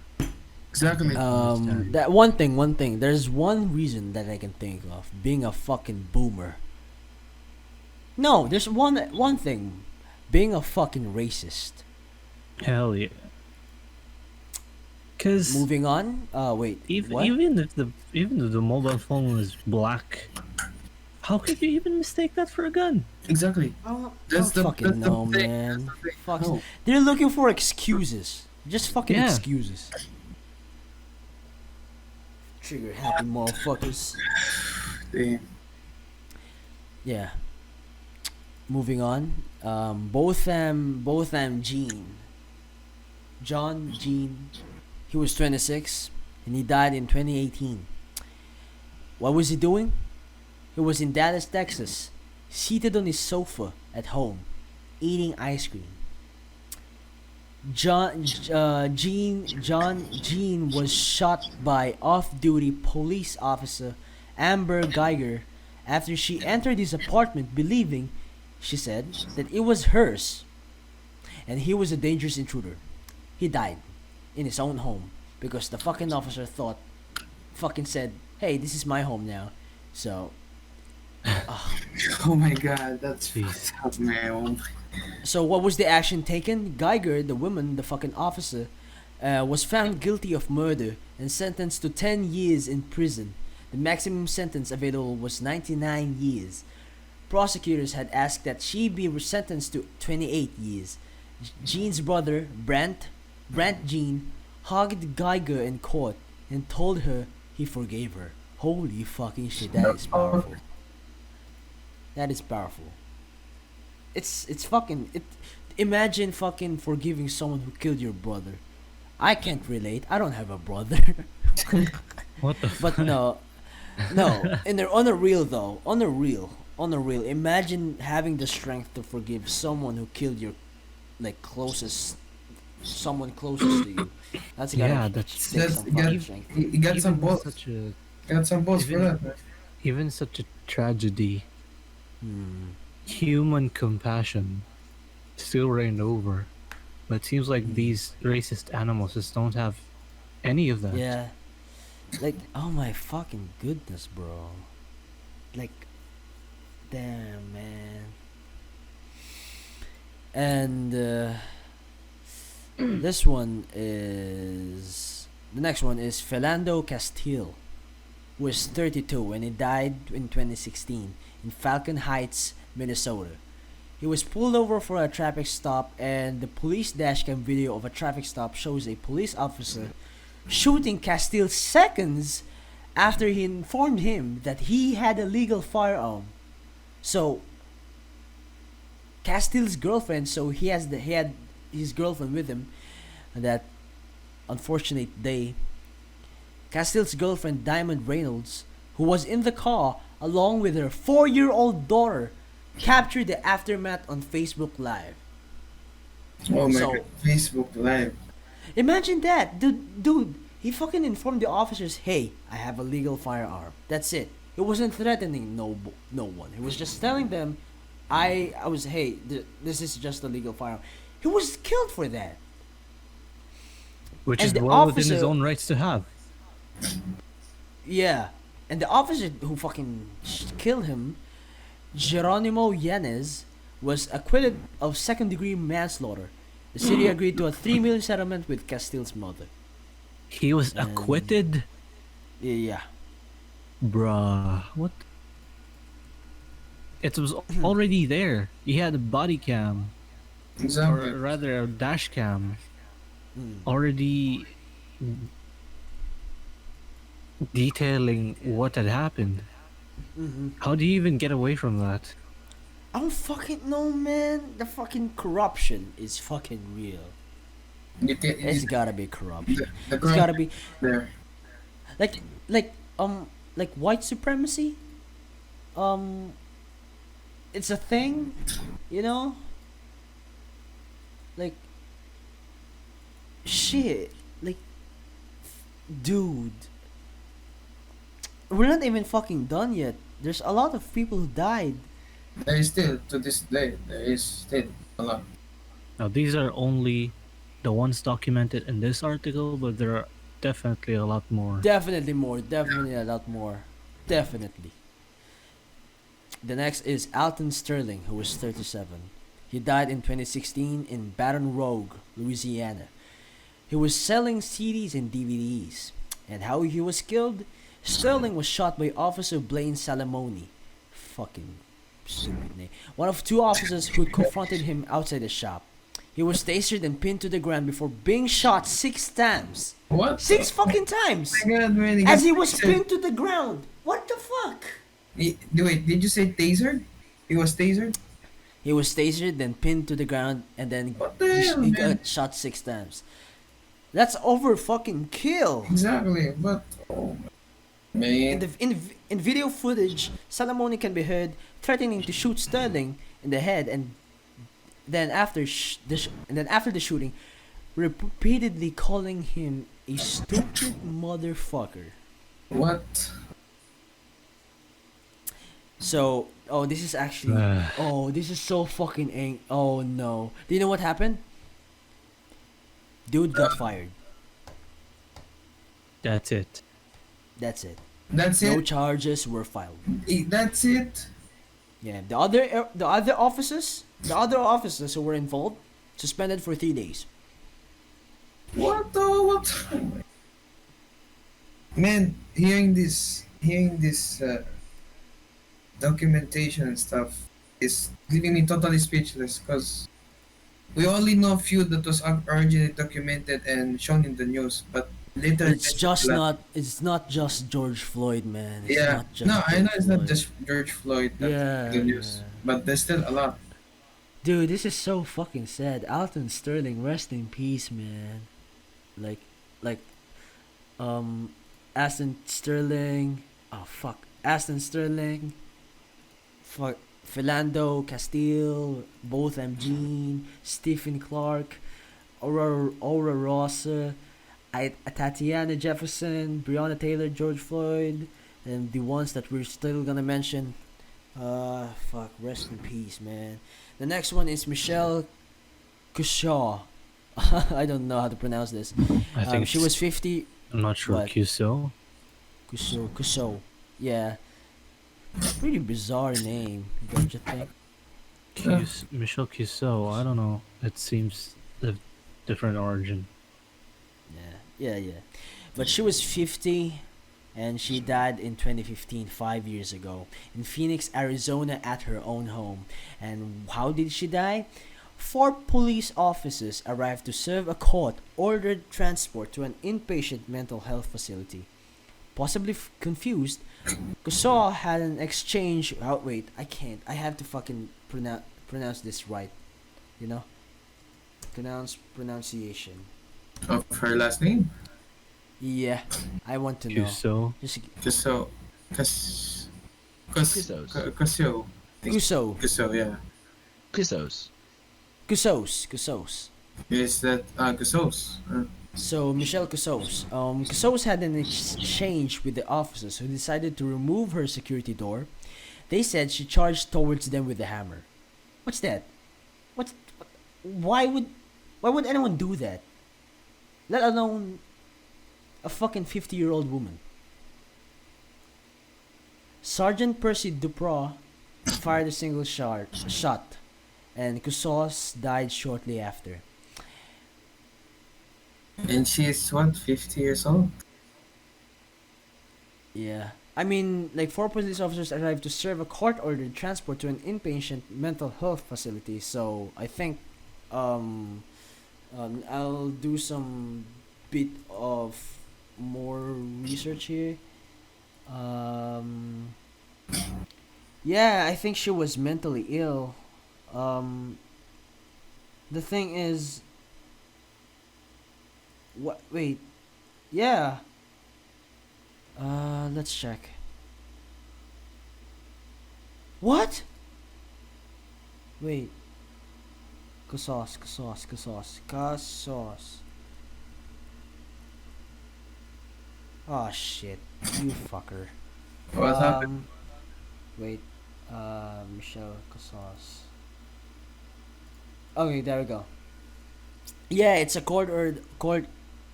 Exactly. Understand. That one thing. There's one reason that I can think of: being a fucking boomer. No, there's one thing: being a fucking racist. Hell yeah. Cause Moving on. Wait. What? even if the mobile phone was black, how could you even mistake that for a gun? Exactly. I That's don't the- fucking that's the know, thing, man. that's the thing. Fuck. No. They're looking for excuses. Just fucking Yeah. excuses. Trigger happy motherfuckers. Damn. Yeah. Moving on. Botham Gene. He was 26 and he died in 2018. What was he doing? He was in Dallas, Texas, seated on his sofa at home, eating ice cream. Gene was shot by off-duty police officer Amber Geiger after she entered his apartment believing, she said, that it was hers and he was a dangerous intruder. He died in his own home because the fucking officer fucking said, hey, this is my home now. So, Oh my god, that's Jeez. fucked up, man. Oh my- so what was the action taken? Geiger, the woman, the fucking officer, was found guilty of murder and sentenced to 10 years in prison. The maximum sentence available was 99 years. Prosecutors had asked that she be sentenced to 28 years. Jean's brother, Brant Jean, hugged Geiger in court and told her he forgave her. Holy fucking shit, that is powerful. That is powerful. It's fucking it. Imagine fucking forgiving someone who killed your brother. I can't relate. I don't have a brother. What the? But no, no. And they're on a real though. On a real. Imagine having the strength to forgive someone who killed your like closest, someone closest to you. That's gotta Yeah, take that's some you fucking got, strength. you got some even balls. such a Got some balls for even that. Man. even such a tragedy. Hmm. Human compassion still reigned over, but it seems like Hmm. these racist animals just don't have any of that. Yeah. Like, oh my fucking goodness, bro. Like, damn, man. And this one is the next one is Philando Castile, who was 32 when he died in 2016 in Falcon Heights, Minnesota. He was pulled over for a traffic stop, and the police dashcam video of a traffic stop shows a police officer shooting Castile seconds after he informed him that he had a legal firearm. So Castile's girlfriend, so he had his girlfriend with him that unfortunate day. Castile's girlfriend Diamond Reynolds, who was in the car along with her 4-year-old daughter, captured the aftermath on Facebook Live. Oh my So- god, Facebook Live. Imagine that, dude. He fucking informed the officers, "Hey, I have a legal firearm." That's it. He wasn't threatening no one. He was just telling them, this is just a legal firearm." He was killed for that. Which And is the well within his officer- own rights to have. Yeah, and the officer who fucking killed him, Geronimo Yanez, was acquitted of second-degree manslaughter. The city agreed to a $3 million settlement with Castile's mother. He was And- acquitted? Yeah. Bruh. What? It was already there. He had a body cam. Exactly. Or rather, a dash cam. Mm. Already detailing what had happened. Mm-hmm. How do you even get away from that? I don't fucking know, man. The fucking corruption is fucking real. You can, It's gotta be corruption. the It's gotta be there. like like white supremacy. It's a thing, you know. Like shit, like dude. We're not even fucking done yet. There's a lot of people who died. There is still to this day. There is still a lot. Now, these are only the ones documented in this article, but there are definitely a lot more. Definitely more. Definitely a lot more. Definitely. The next is Alton Sterling, who was 37. He died in 2016 in Baton Rouge, Louisiana. He was selling CDs and DVDs. And how he was killed? Sterling was shot by Officer Blaine Salamoni. Fucking stupid name. One of two officers who confronted him outside the shop. He was tasered and pinned to the ground before being shot 6 times. What? 6 fucking times! Oh my god, man. As he was pinned to the ground. What the fuck? Wait, did you say tasered? He was tasered? He was tasered, then pinned to the ground, and then What the hell, he man? got shot 6 times. That's over fucking kill. Exactly, but oh In man. the in video footage, Salamoni can be heard threatening to shoot Sterling in the head, and then after the shooting, repeatedly calling him a stupid motherfucker. What? So, this is actually, this is so fucking oh no. Do you know what happened? Dude got fired. That's it. That's it. That's No it? charges were filed. That's it? Yeah, the other officers who were involved suspended for 3 days. What the what? Man, hearing this hearing this documentation and stuff is leaving me totally speechless because we only know a few that was originally documented and shown in the news, but later this is a lot. It's not just George Floyd, man. It's Yeah, not no, just I know George it's not Floyd. just George Floyd that's in Yeah, the news, yeah. but there's still a lot. Dude, this is so fucking sad. Alton Sterling, rest in peace, man. Like, like, um, Aston Sterling. Oh fuck, Aston Sterling. Fuck, Philando Castile, Botham Jean, Stephen Clark, Aura Rosa, Tatiana Jefferson, Breonna Taylor, George Floyd, and the ones that we're still gonna mention. Fuck, rest in peace, man. The next one is Michelle Cushaw. I don't know how to pronounce this. I think She was it's. 50. I'm not sure. What? QSO. Cushaw. Yeah. Pretty bizarre name, don't you think? Michelle QSO. I don't know. It seems a different origin. Yeah. But she was 50 and she died in 2015, 5 years ago, in Phoenix, Arizona, at her own home. And how did she die? Four police officers arrived to serve a court ordered transport to an inpatient mental health facility. Possibly confused, Kusaw had an exchange. Oh, wait, I can't. I have to fucking pronounce this right. You know? Pronunciation. Of her last name. Yeah, I want to know. QSO. Just Kuso, Christos. Kusyo. Kuso. Kuso, yeah. Christos. Kusos. Is that Kusos? So Michelle Kusos. Kusos had an exchange with the officers who decided to remove her security door. They said she charged towards them with a hammer. What's that? What? Why would anyone do that? Let alone a fucking 50-year-old woman. Sergeant Percy Duproux fired a single shot, and Kusos died shortly after. And she's what, 50 years old? Yeah. I mean, like, four police officers arrived to serve a court-ordered transport to an inpatient mental health facility. So I think, I'll do some bit of more research here. Um, yeah, I think she was mentally ill. Um, the thing is, what? Wait, yeah. Let's check. What? Wait. Kasos. Oh shit. You fucker. What happened? Wait. Michelle Kasos. Okay, there we go. Yeah, it's a court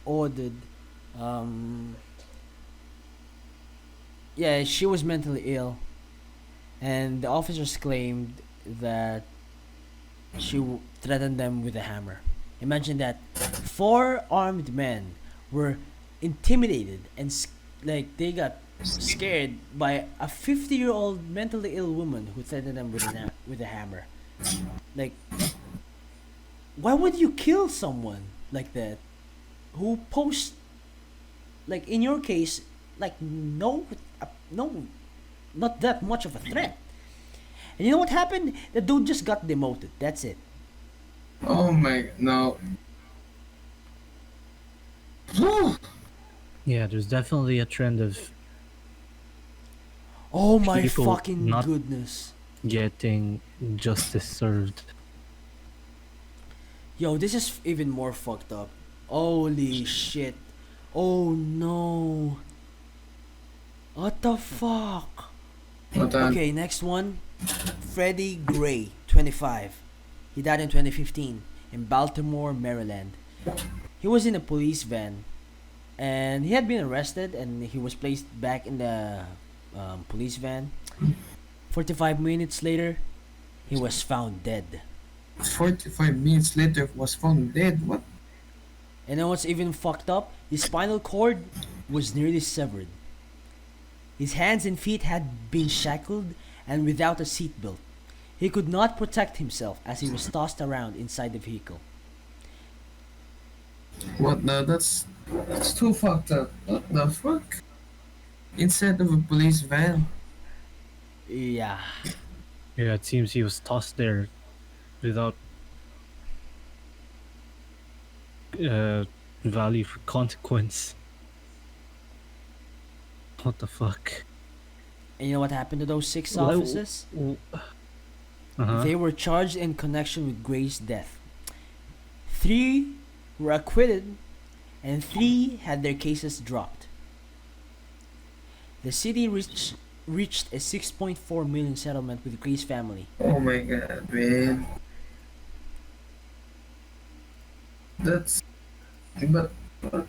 ordered. Um. Yeah, she was mentally ill, and the officers claimed that she threatened them with a hammer. Imagine that. Four armed men were intimidated and like they got scared by a 50-year-old mentally ill woman who threatened them with a hammer. Like, why would you kill someone like that who posed, like in your case, like no, not that much of a threat? And you know what happened? The dude just got demoted. That's it. Oh my, no. Yeah, there's definitely a trend of Oh my people fucking not goodness. getting justice served. Yo, this is even more fucked up. Holy shit. Oh no. What the fuck? What Okay, next one. Freddie Gray, 25. He died in 2015 in Baltimore, Maryland. He was in a police van and he had been arrested and he was placed back in the police van. 45 minutes later, he was found dead. 45 minutes later was found dead. What? And then what's even fucked up? His spinal cord was nearly severed. His hands and feet had been shackled and without a seatbelt. He could not protect himself as he was tossed around inside the vehicle. What the? That's too fucked up. What the fuck? Inside of a police van. Yeah. Yeah, it seems he was tossed there without uh, value for consequence. What the fuck? And you know what happened to those six Why- officers? Uh-huh. They were charged in connection with Gray's death. 3 were acquitted, and 3 had their cases dropped. The city reached a 6.4 million settlement with Gray's family. Oh my god, man. That's. But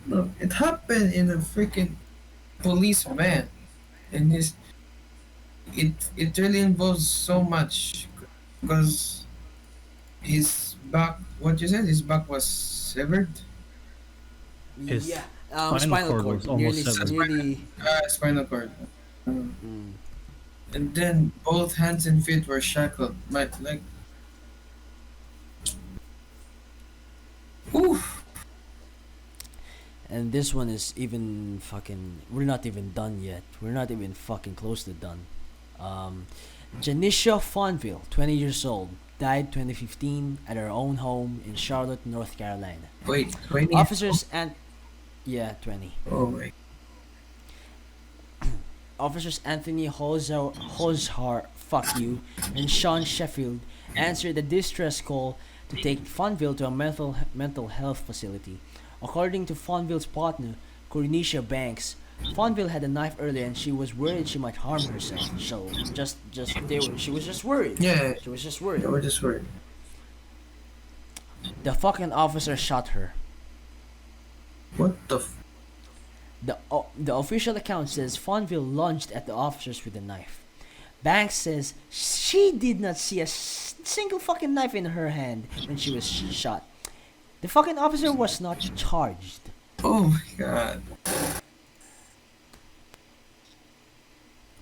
no, it happened in a freaking police van, and it really involves so much, because his back. What you said? His back was severed. His Yeah, spinal spinal cord cord, was almost nearly, severed. nearly. Spinal cord. Mm. And then both hands and feet were shackled. Like, oof. And this one is even fucking. We're not even done yet. We're not even fucking close to done. Um, Janisha Fonville, 20 years old, died 2015 at her own home in Charlotte, North Carolina. Wait, 20? Officers and yeah, 20. Oh my. Officers Anthony Hozhar, fuck you, and Sean Sheffield answered a distress call to take Fonville to a mental health facility. According to Fonville's partner, Cornelia Banks, Fonville had a knife earlier and she was worried she might harm herself. So she was just worried. Yeah, She was just worried. they were just worried. The fucking officer shot her. What the? The official account says Fonville lunged at the officers with a knife. Banks says she did not see a single fucking knife in her hand when she was shot. The fucking officer was not charged. Oh my god.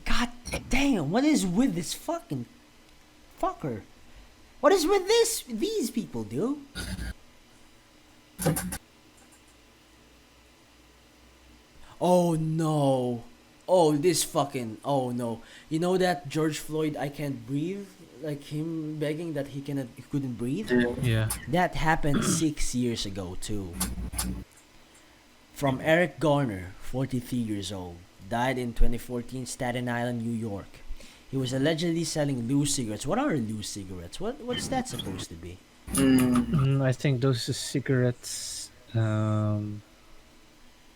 God damn, what is with this fucking fucker? What is with these people, dude? Oh no. Oh, this fucking. Oh no. You know that George Floyd, I can't breathe? Like him begging that he couldn't breathe? Yeah. That happened 6 years ago too. From Eric Garner, 43 years old, died in 2014, Staten Island, New York. He was allegedly selling loose cigarettes. What are loose cigarettes? What's that supposed to be? I think those are cigarettes.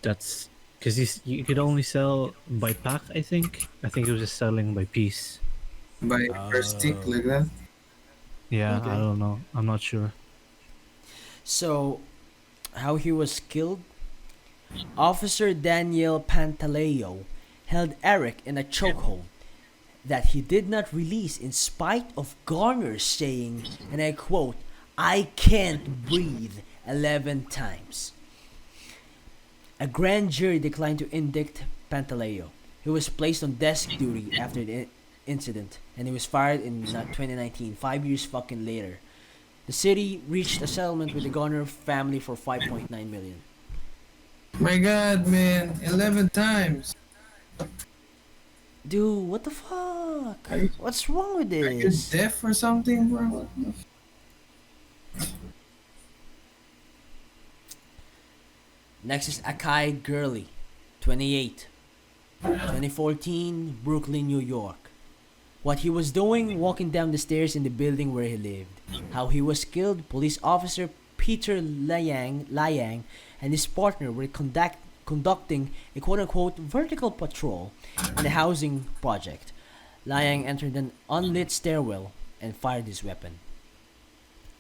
That's because you could only sell by pack. I think he was just selling by piece. By per stick like that. Yeah, Okay. I don't know. I'm not sure. So, how he was killed? Officer Daniel Pantaleo held Eric in a chokehold that he did not release in spite of Garner saying, and I quote, "I can't breathe" 11 times. A grand jury declined to indict Pantaleo. He was placed on desk duty after the incident, and he was fired in 2019, 5 years fucking later. The city reached a settlement with the Garner family for 5.9 million. My god, man. 11 times. Dude, what the fuck? Are you, What's wrong with are you this? deaf or something, bro? What the Next is Akai Gurley, 28, 2014, Brooklyn, New York. What he was doing walking down the stairs in the building where he lived. How he was killed, police officer Peter Liang and his partner were conducting a quote-unquote vertical patrol in a housing project. Liang entered an unlit stairwell and fired his weapon.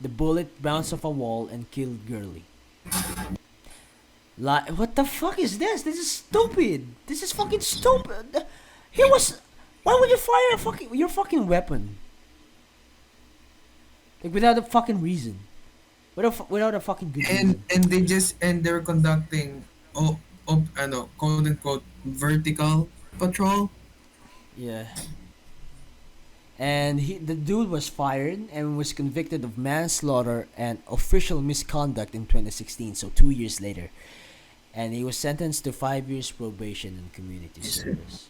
The bullet bounced off a wall and killed Gurley. What the fuck is this? This is stupid. This is fucking stupid. He was. Why would you fire your fucking weapon? Like without a fucking reason. Without a fucking good reason. and they were conducting quote unquote vertical patrol. Yeah. And the dude was fired and was convicted of manslaughter and official misconduct in 2016, so 2 years later. And he was sentenced to 5 years probation and community service.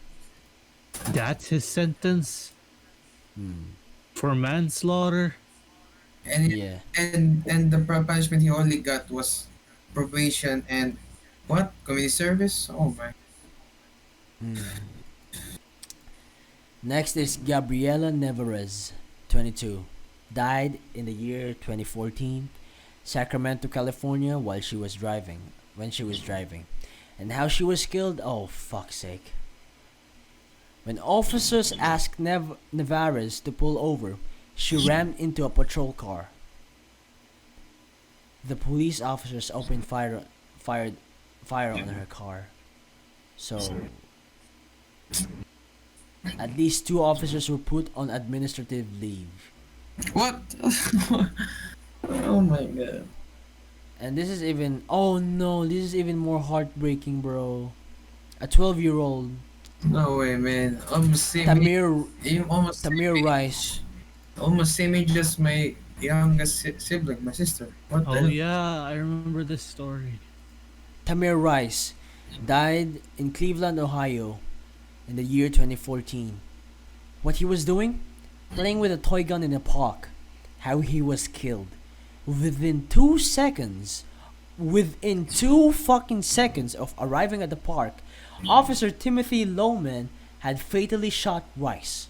That's his sentence Hmm. for manslaughter. And Yeah. the punishment he only got was probation and what? Community service? Oh my. Hmm. Next is Gabriela Nevarez, 22. Died in the year 2014, Sacramento, California, while she was driving. When she was driving. And how she was killed? Oh, fuck's sake. When officers asked Nevarez to pull over, she rammed into a patrol car. The police officers opened fired fire on her car. So at least two officers were put on administrative leave. What? Oh my god. And this is even oh no, this is even more heartbreaking, bro. A 12-year-old No way, man. Almost same Tamir almost Tamir Rice. almost same age as my youngest sibling, my sister. What the Oh hell? yeah, I remember this story. Tamir Rice died in Cleveland, Ohio in the year 2014. What he was doing? Playing with a toy gun in a park. How he was killed. Within 2 seconds, within 2 fucking seconds of arriving at the park, Officer Timothy Lohman had fatally shot Rice.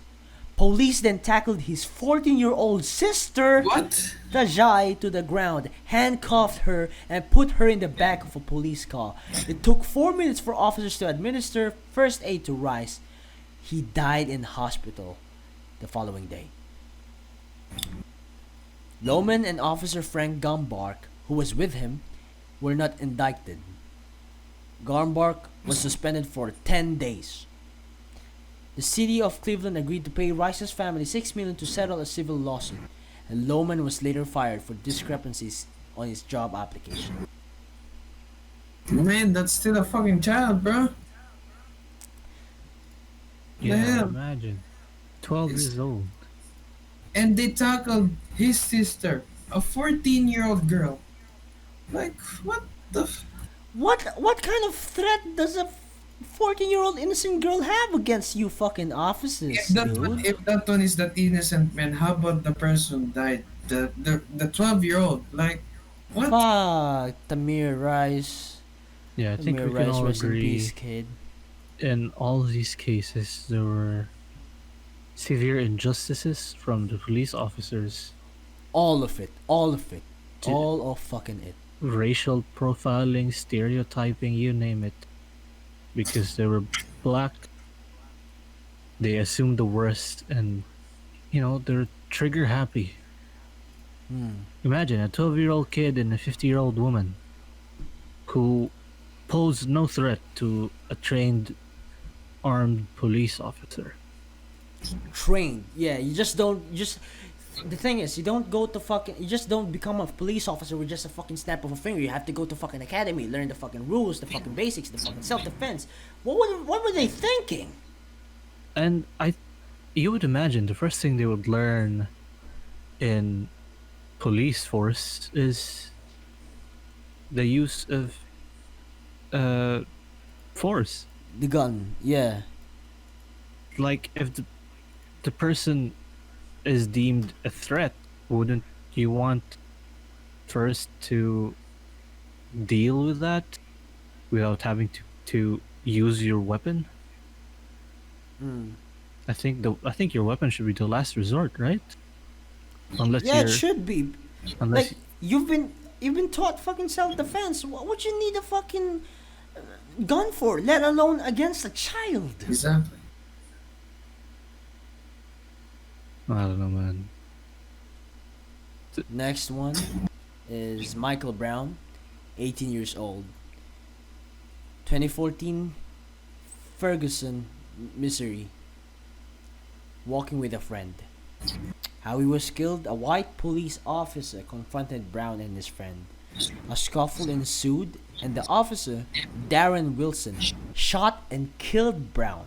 Police then tackled his 14-year-old sister, What? Tajai, to the ground, handcuffed her, and put her in the back of a police car. It took 4 minutes for officers to administer first aid to Rice. He died in hospital the following day. Lohman and Officer Frank Gumbark, who was with him, were not indicted. Gumbark was suspended for 10 days. The city of Cleveland agreed to pay Rice's family $6 million to settle a civil lawsuit, and Lohman was later fired for discrepancies on his job application. Man, that's still a fucking child, bro. Yeah, Damn. imagine. 12 It's- years old. And they tackled his sister, a 14-year-old girl. Like, what the What kind of threat does a 14-year-old innocent girl have against you fucking officers, dude? if that one is that innocent, man, how about the person who died? The 12-year-old. Like, what? Fuck, Tamir Rice. Yeah, I think we Tamir can Rice, all rest in peace, agree kid. in all these cases there were severe injustices from the police officers, All of it. All of it. to All of fucking it. racial profiling, stereotyping, you name it. Because they were black, they assumed the worst, and they're trigger happy. Hmm. Imagine a 12-year-old kid and a 50-year-old woman who pose no threat to a trained armed police officer. Trained. Yeah, you just don't. The thing is, you don't go to fucking. You just don't become a police officer with just a fucking snap of a finger. You have to go to fucking academy, learn the fucking rules, the fucking basics, the fucking self defense. What were they thinking? And you would imagine the first thing they would learn in police force is the use of uh force. The gun. Yeah. Like if the person is deemed a threat, wouldn't you want first to deal with that without having to use your weapon? Hmm. I think your weapon should be the last resort, right? Unless Yeah, it you're should be. unless Like you've been taught fucking self defense. What you need a fucking gun for? Let alone against a child. Exactly. I don't know, man. Next one is Michael Brown, 18 years old. 2014, Ferguson, Missouri. Walking with a friend. How he was killed: a white police officer confronted Brown and his friend. A scuffle ensued, and the officer, Darren Wilson, shot and killed Brown.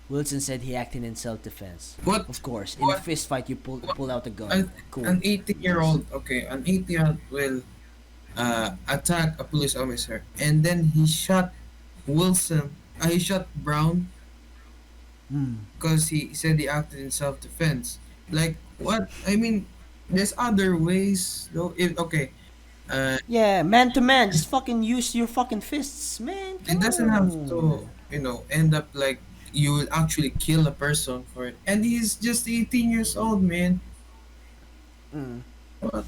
Wilson said he acted in self-defense. What? Of course, in a What? fist fight, you What? pull out a gun. An, Cool. an 18-year-old, okay, an 18-year-old will attack a police officer, and then he shot Wilson. He shot Brown Hmm. because he said he acted in self-defense. Like what? I mean, there's other ways though. If okay, uh, Yeah, man to man, just fucking use your fucking fists, man. it Come doesn't have to, on. end up like you will actually kill a person for it. And he's just 18 years old, man. Mm. What?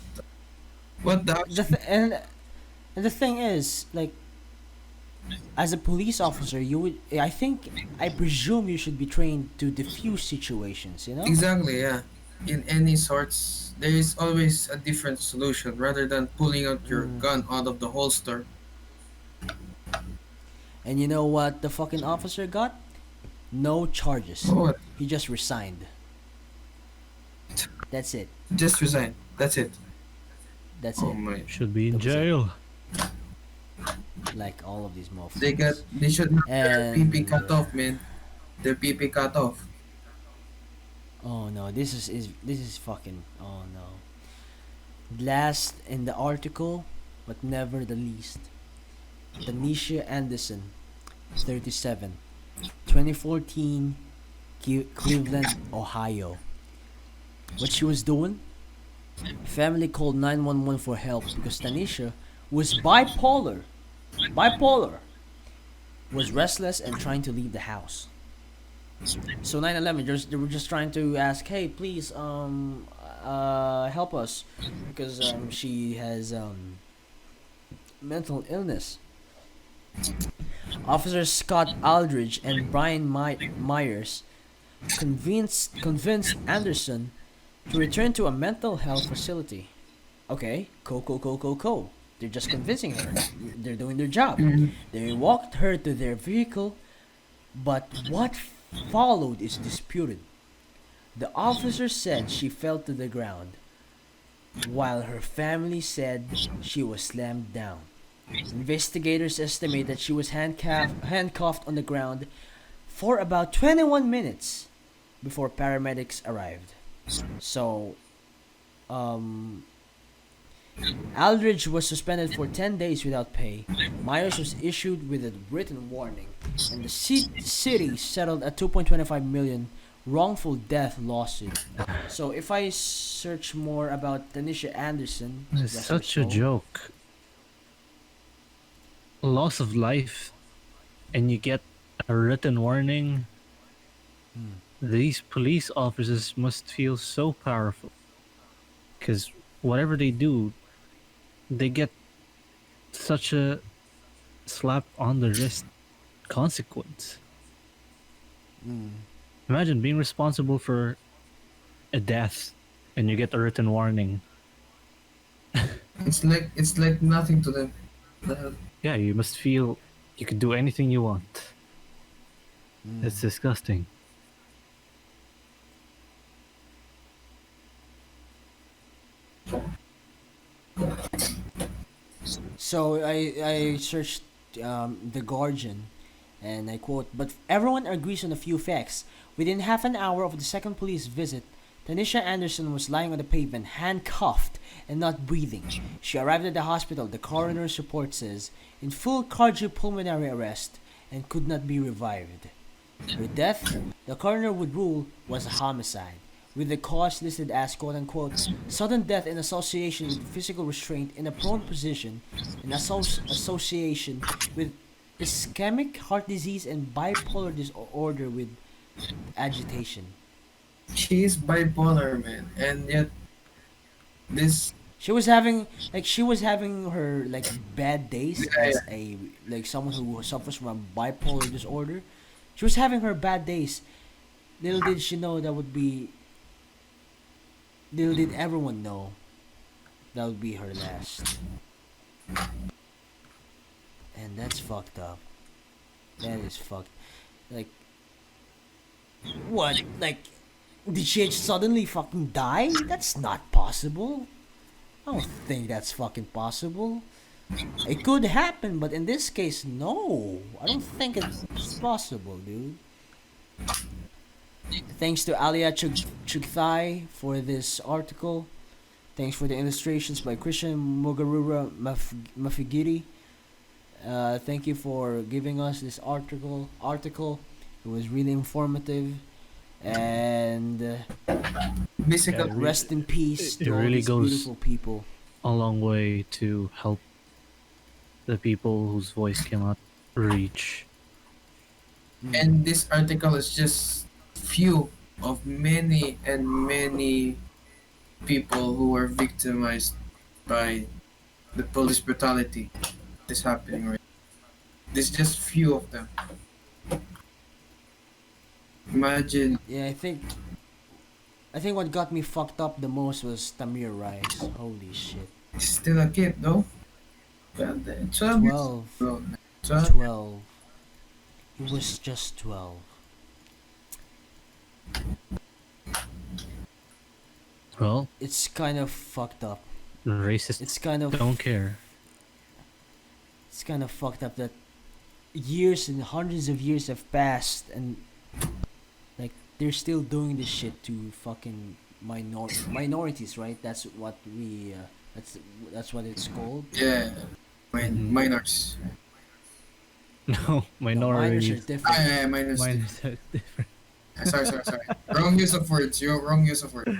What the The action? th- and the thing is, like, as a police officer, you would, I presume you should be trained to diffuse situations. You know. Exactly, yeah. In any sorts, there is always a different solution rather than pulling out your Mm. gun out of the holster. And you know what the fucking officer got? No charges. Oh, what? He just resigned. That's it. Just resign. That's it. That's Oh it. my. Should be in That was it. jail. Like all of these They motherfuckers. they should have their PP And cut off, man. Their PP cut off. oh no, this is fucking oh no. Last in the article, but never the least. Tanisha Anderson, 37, 2014, Cleveland, Ohio. What she was doing? Family called 911 for help because Tanisha was bipolar. Bipolar. Was restless and trying to leave the house. So 911, they were just trying to ask, hey, please, help us because she has mental illness. Officers Scott Aldridge and Brian Myers convinced Anderson to return to a mental health facility. Okay, cool. They're just convincing her. They're doing their job. Mhm. They walked her to their vehicle, but what followed is disputed. The officer said she fell to the ground, while her family said she was slammed down. Investigators estimate that she was handcuffed on the ground for about 21 minutes before paramedics arrived. So, um, Aldridge was suspended for 10 days without pay. Myers was issued with a written warning, and the city settled a 2.25 million wrongful death lawsuit. So if I search more about Tanisha Anderson, It's rest her such a soul, joke. Loss of life, and you get a written warning. Hmm. These police officers must feel so powerful because whatever they do, they get such a slap on the wrist consequence. Mm. Imagine being responsible for a death and you get a written warning. It's like nothing to them. The- Yeah, you must feel you could do anything you want. Mm. It's disgusting. So I searched the Guardian, and I quote, but everyone agrees on a few facts. Within half an hour of the second police visit, Tanisha Anderson was lying on the pavement, handcuffed and not breathing. She arrived at the hospital, the coroner's report says, in full cardiopulmonary arrest and could not be revived. Her death, the coroner would rule, was a homicide, with the cause listed as quote unquote sudden death in association with physical restraint in a prone position, in association with ischemic heart disease and bipolar disorder with agitation. She is bipolar, man, and yet this. She was having her like bad days Yeah, as yeah. a like someone who suffers from a bipolar disorder. She was having her bad days. Little did she know that would be little did everyone know that would be her last. And that's fucked up. That is fucked. Like what? Like did she suddenly fucking die? That's not possible. I don't think that's fucking possible. It could happen, but in this case, no. I don't think it's possible, dude. Thanks to Alia Chugthai for this article. Thanks for the illustrations by Christian Mugarura Mafigiri. Thank you for giving us this article. It was really informative. And Yeah, Basically, rest in peace it to all really these goes beautiful people. a long way to help the people whose voice cannot reach. Mm. and this article is just few of many and many people who were victimized by the police brutality that's happening right. There's just few of them. Imagine, Yeah, I think what got me fucked up the most was Tamir Rice. Holy shit. he's still a kid though. God, 12 years 12. old, man. 12. 12. He was just 12. Well, It's kind of fucked up. racists It's kind of don't care. it's kind of fucked up that years and hundreds of years have passed and like they're still doing this shit to fucking minorities, right? That's what it's called. Yeah, Mhm. minors. No, No, minors are minorities. different. Yeah, minors. Minors are different. Sorry. Wrong use of words. You're wrong use of words.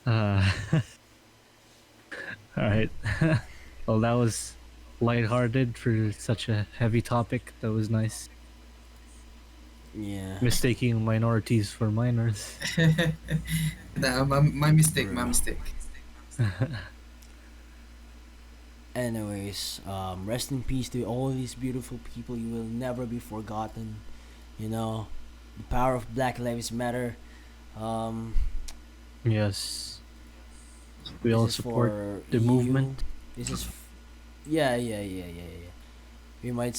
Uh, all right. Well, that was lighthearted for such a heavy topic. That was nice. Yeah. Mistaking minorities for minors. Nah, my mistake. My Bro. mistake. Anyways, rest in peace to all these beautiful people. You will never be forgotten. You know, the power of Black Lives Matter. Um, Yes. We this all is support for the you. movement. This is, yeah. We might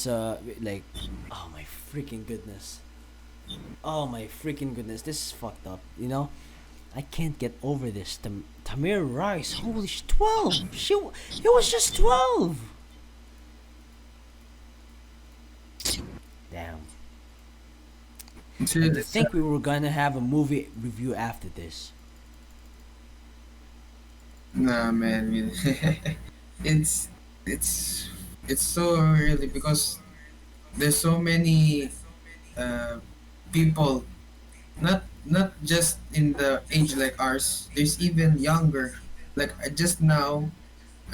like, oh my freaking goodness. Oh my freaking goodness. This is fucked up. You know, I can't get over this. Tamir Rice, holy 12. He was just 12. Damn. It's, And to it's, think we were gonna have a movie review after this. nah, man. it's it's it's so really because there's so many uh, people, not just in the age like ours. There's even younger. Like just now,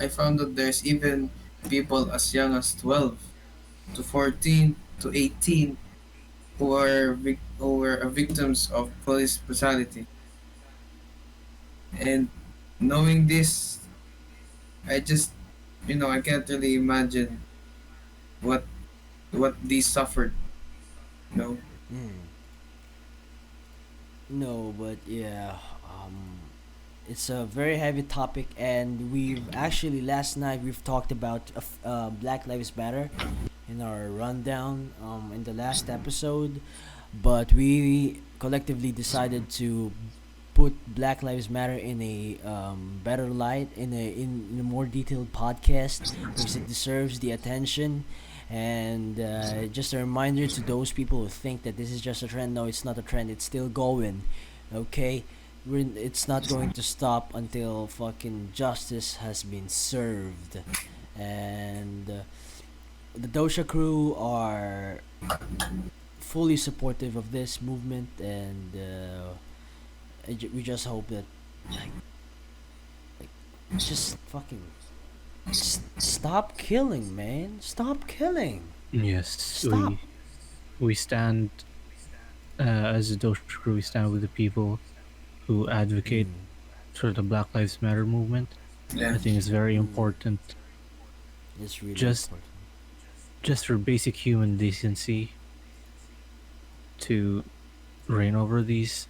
I found out there's even people as young as 12 to 14 to 18 who were victims of police brutality. And knowing this, I just I can't really imagine what they suffered. You know. Hmm. No, but yeah, it's a very heavy topic, and we've actually last night we've talked about Black Lives Matter in our rundown in the last episode, but we collectively decided to put Black Lives Matter in a better light in a more detailed podcast because it deserves the attention. And just a reminder to those people who think that this is just a trend. No, it's not a trend. It's still going. Okay, it's not going to stop until fucking justice has been served. And the Dosha Crew are fully supportive of this movement, and we just hope that like just fucking stop killing, man. Stop killing. Yes, Stop. we stand as a Dosha crew. We stand with the people who advocate Mm, for the Black Lives Matter movement. I Yeah. think it's very mm, important, it's really just important. just for basic human decency, to reign over these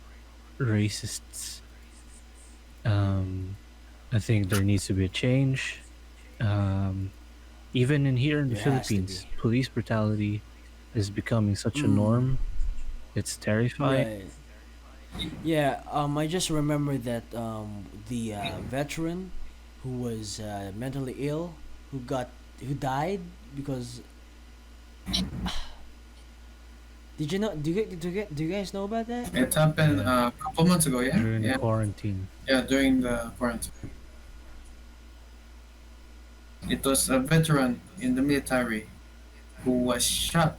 racists. Um, I think there needs to be a change. Um, Even in here in the There has to Philippines, be. police brutality is becoming such a Mm, norm. It's terrifying. right. Yeah. I just remember that the veteran who was mentally ill, who died because Did you know? Do you guys know about that? It happened Yeah, a couple months ago. Yeah, during the yeah, quarantine. yeah. During the quarantine, it was a veteran in the military who was shot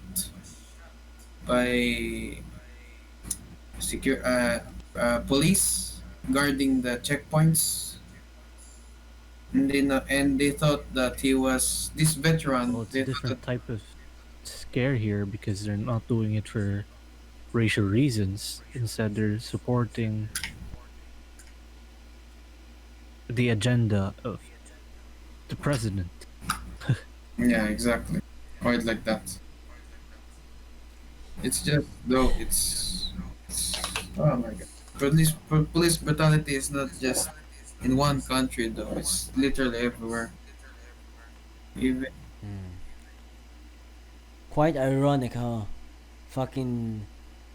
by police guarding the checkpoints, and they thought that he was this Well, veteran. it's a They thought that different type of scare here because they're not doing it for racial reasons. Instead, they're supporting the agenda of the president. yeah, exactly, quite like that. It's just though it's oh my god. Police brutality is not just in one country though. It's literally everywhere. Even Hmm. Quite ironic, huh? Fucking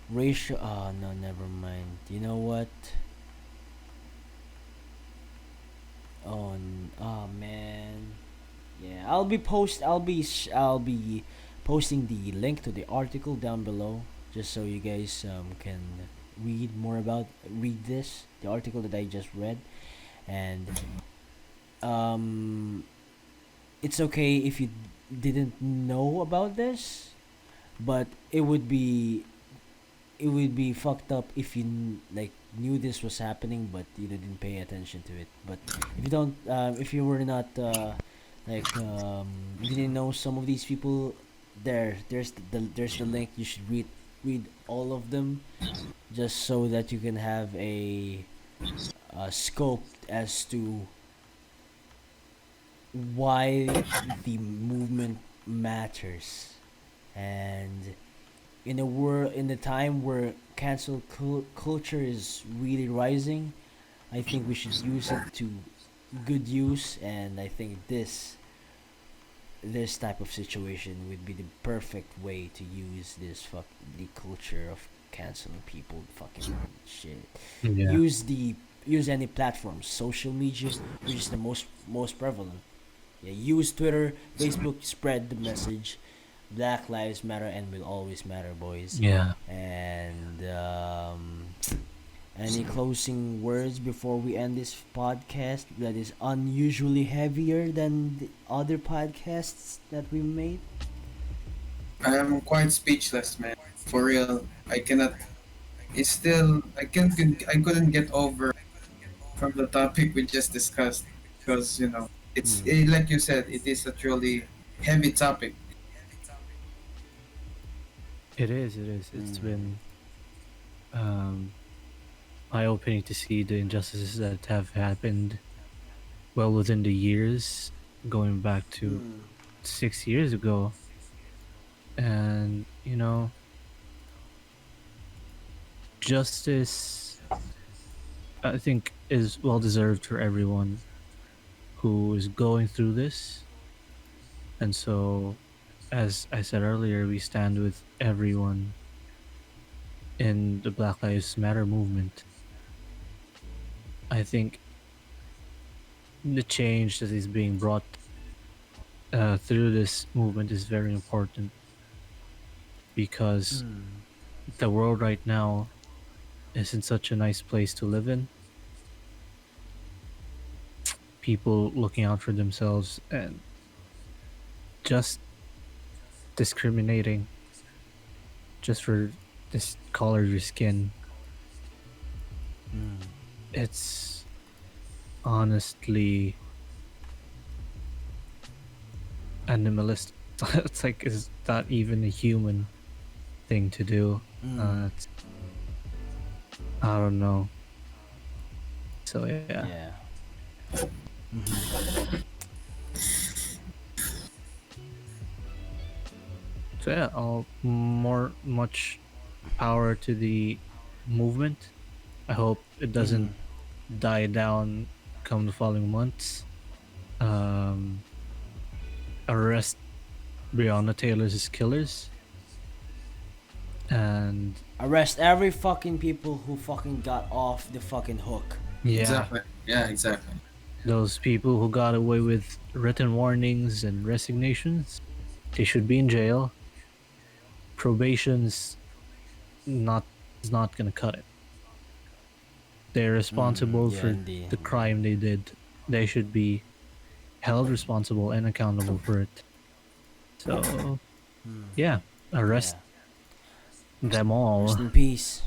racial. Oh no, never mind. You know what? Oh man. Yeah, I'll be posting the link to the article down below just so you guys can read this the article that I just read. And um it's okay if you didn't know about this, but it would be fucked up if you like knew this was happening but you didn't pay attention to it. But if you don't if you were not you didn't know some of these people, there's the link. You should read all of them just so that you can have a scope as to why the movement matters. And in a time where culture is really rising, I think we should use it to good use. And I think this type of situation would be the perfect way to use the culture of canceling people. Fucking shit. Yeah. Use the use any platform, social media, which is the most prevalent. Yeah, use Twitter, Facebook, spread the message. Black Lives Matter and will always matter, boys. Yeah. And any closing words before we end this podcast that is unusually heavier than the other podcasts that we made? I am quite speechless, man. For real, I cannot. It's still I couldn't get over from the topic we just discussed because Hmm. like you said, it is a truly heavy topic. It is. It is. It's Hmm. been um, eye-opening to see the injustices that have happened well within the years, going back to Hmm. 6 years ago. And justice, I think, is well deserved for everyone who is going through this. And so, as I said earlier, we stand with everyone in the Black Lives Matter movement. I think the change that is being brought through this movement is very important because Hmm. the world right now isn't such a nice place to live in. People looking out for themselves and just discriminating just for this color of your skin. Hmm. It's honestly animalistic. It's like, is that even a human thing to do? Hmm. I don't know. So yeah. Yeah. Hmm. So yeah, all much power to the movement. I hope it Hmm. doesn't die down come the following months. Um, Arrest Breonna Taylor's killers, and Arrest every fucking people who fucking got off the fucking hook. yeah, Exactly. Yeah, exactly. those people who got away with written warnings and resignations, they should be in jail. Probations not is not gonna cut it. They're responsible Yeah, for indeed. the crime they did. They should be held responsible and accountable for it. So yeah, arrest Yeah. them Rest all, in peace.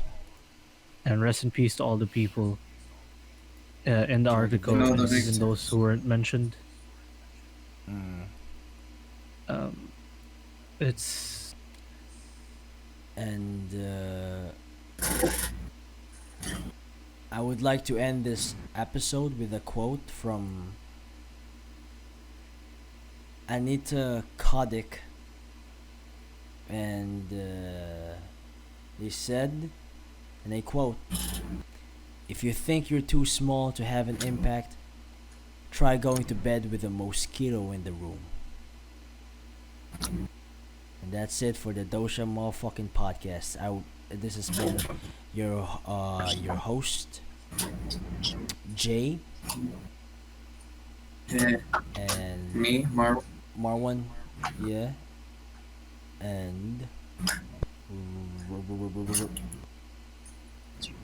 and rest in peace to all the people in the All the article, all the and victims. even those who weren't mentioned. Mm. Um, it's And I would like to end this episode with a quote from Anita Kodik, and they said, and I quote, "If you think you're too small to have an impact, try going to bed with a mosquito in the room." And that's it for the Dosha motherfucking podcast. This has been your host Jay Yeah, and me, Marwan, yeah, and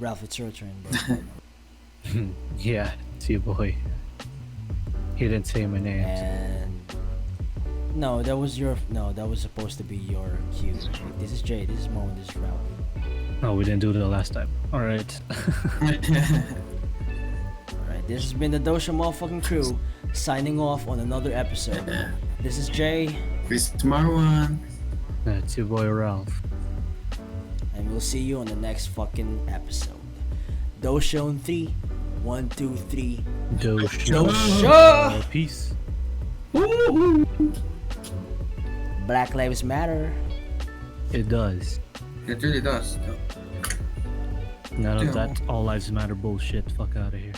Ralph. It's your turn, bro. yeah, it's your boy. He didn't say my name. And no, that was supposed to be your cue. This is Jay. This is Marwan. This is Ralph. No, we didn't do it the last time. All right. Alright, this has been the Dosha motherfucking crew signing off on another episode. This is Jay, Chris Marwan. That's your boy Ralph. and we'll see you on the next fucking episode. Dosha on 3. 1, 2, 3. Dosha. Peace. Black Lives Matter. It does. It really does. None of Yeah. that all lives matter bullshit. Fuck out of here.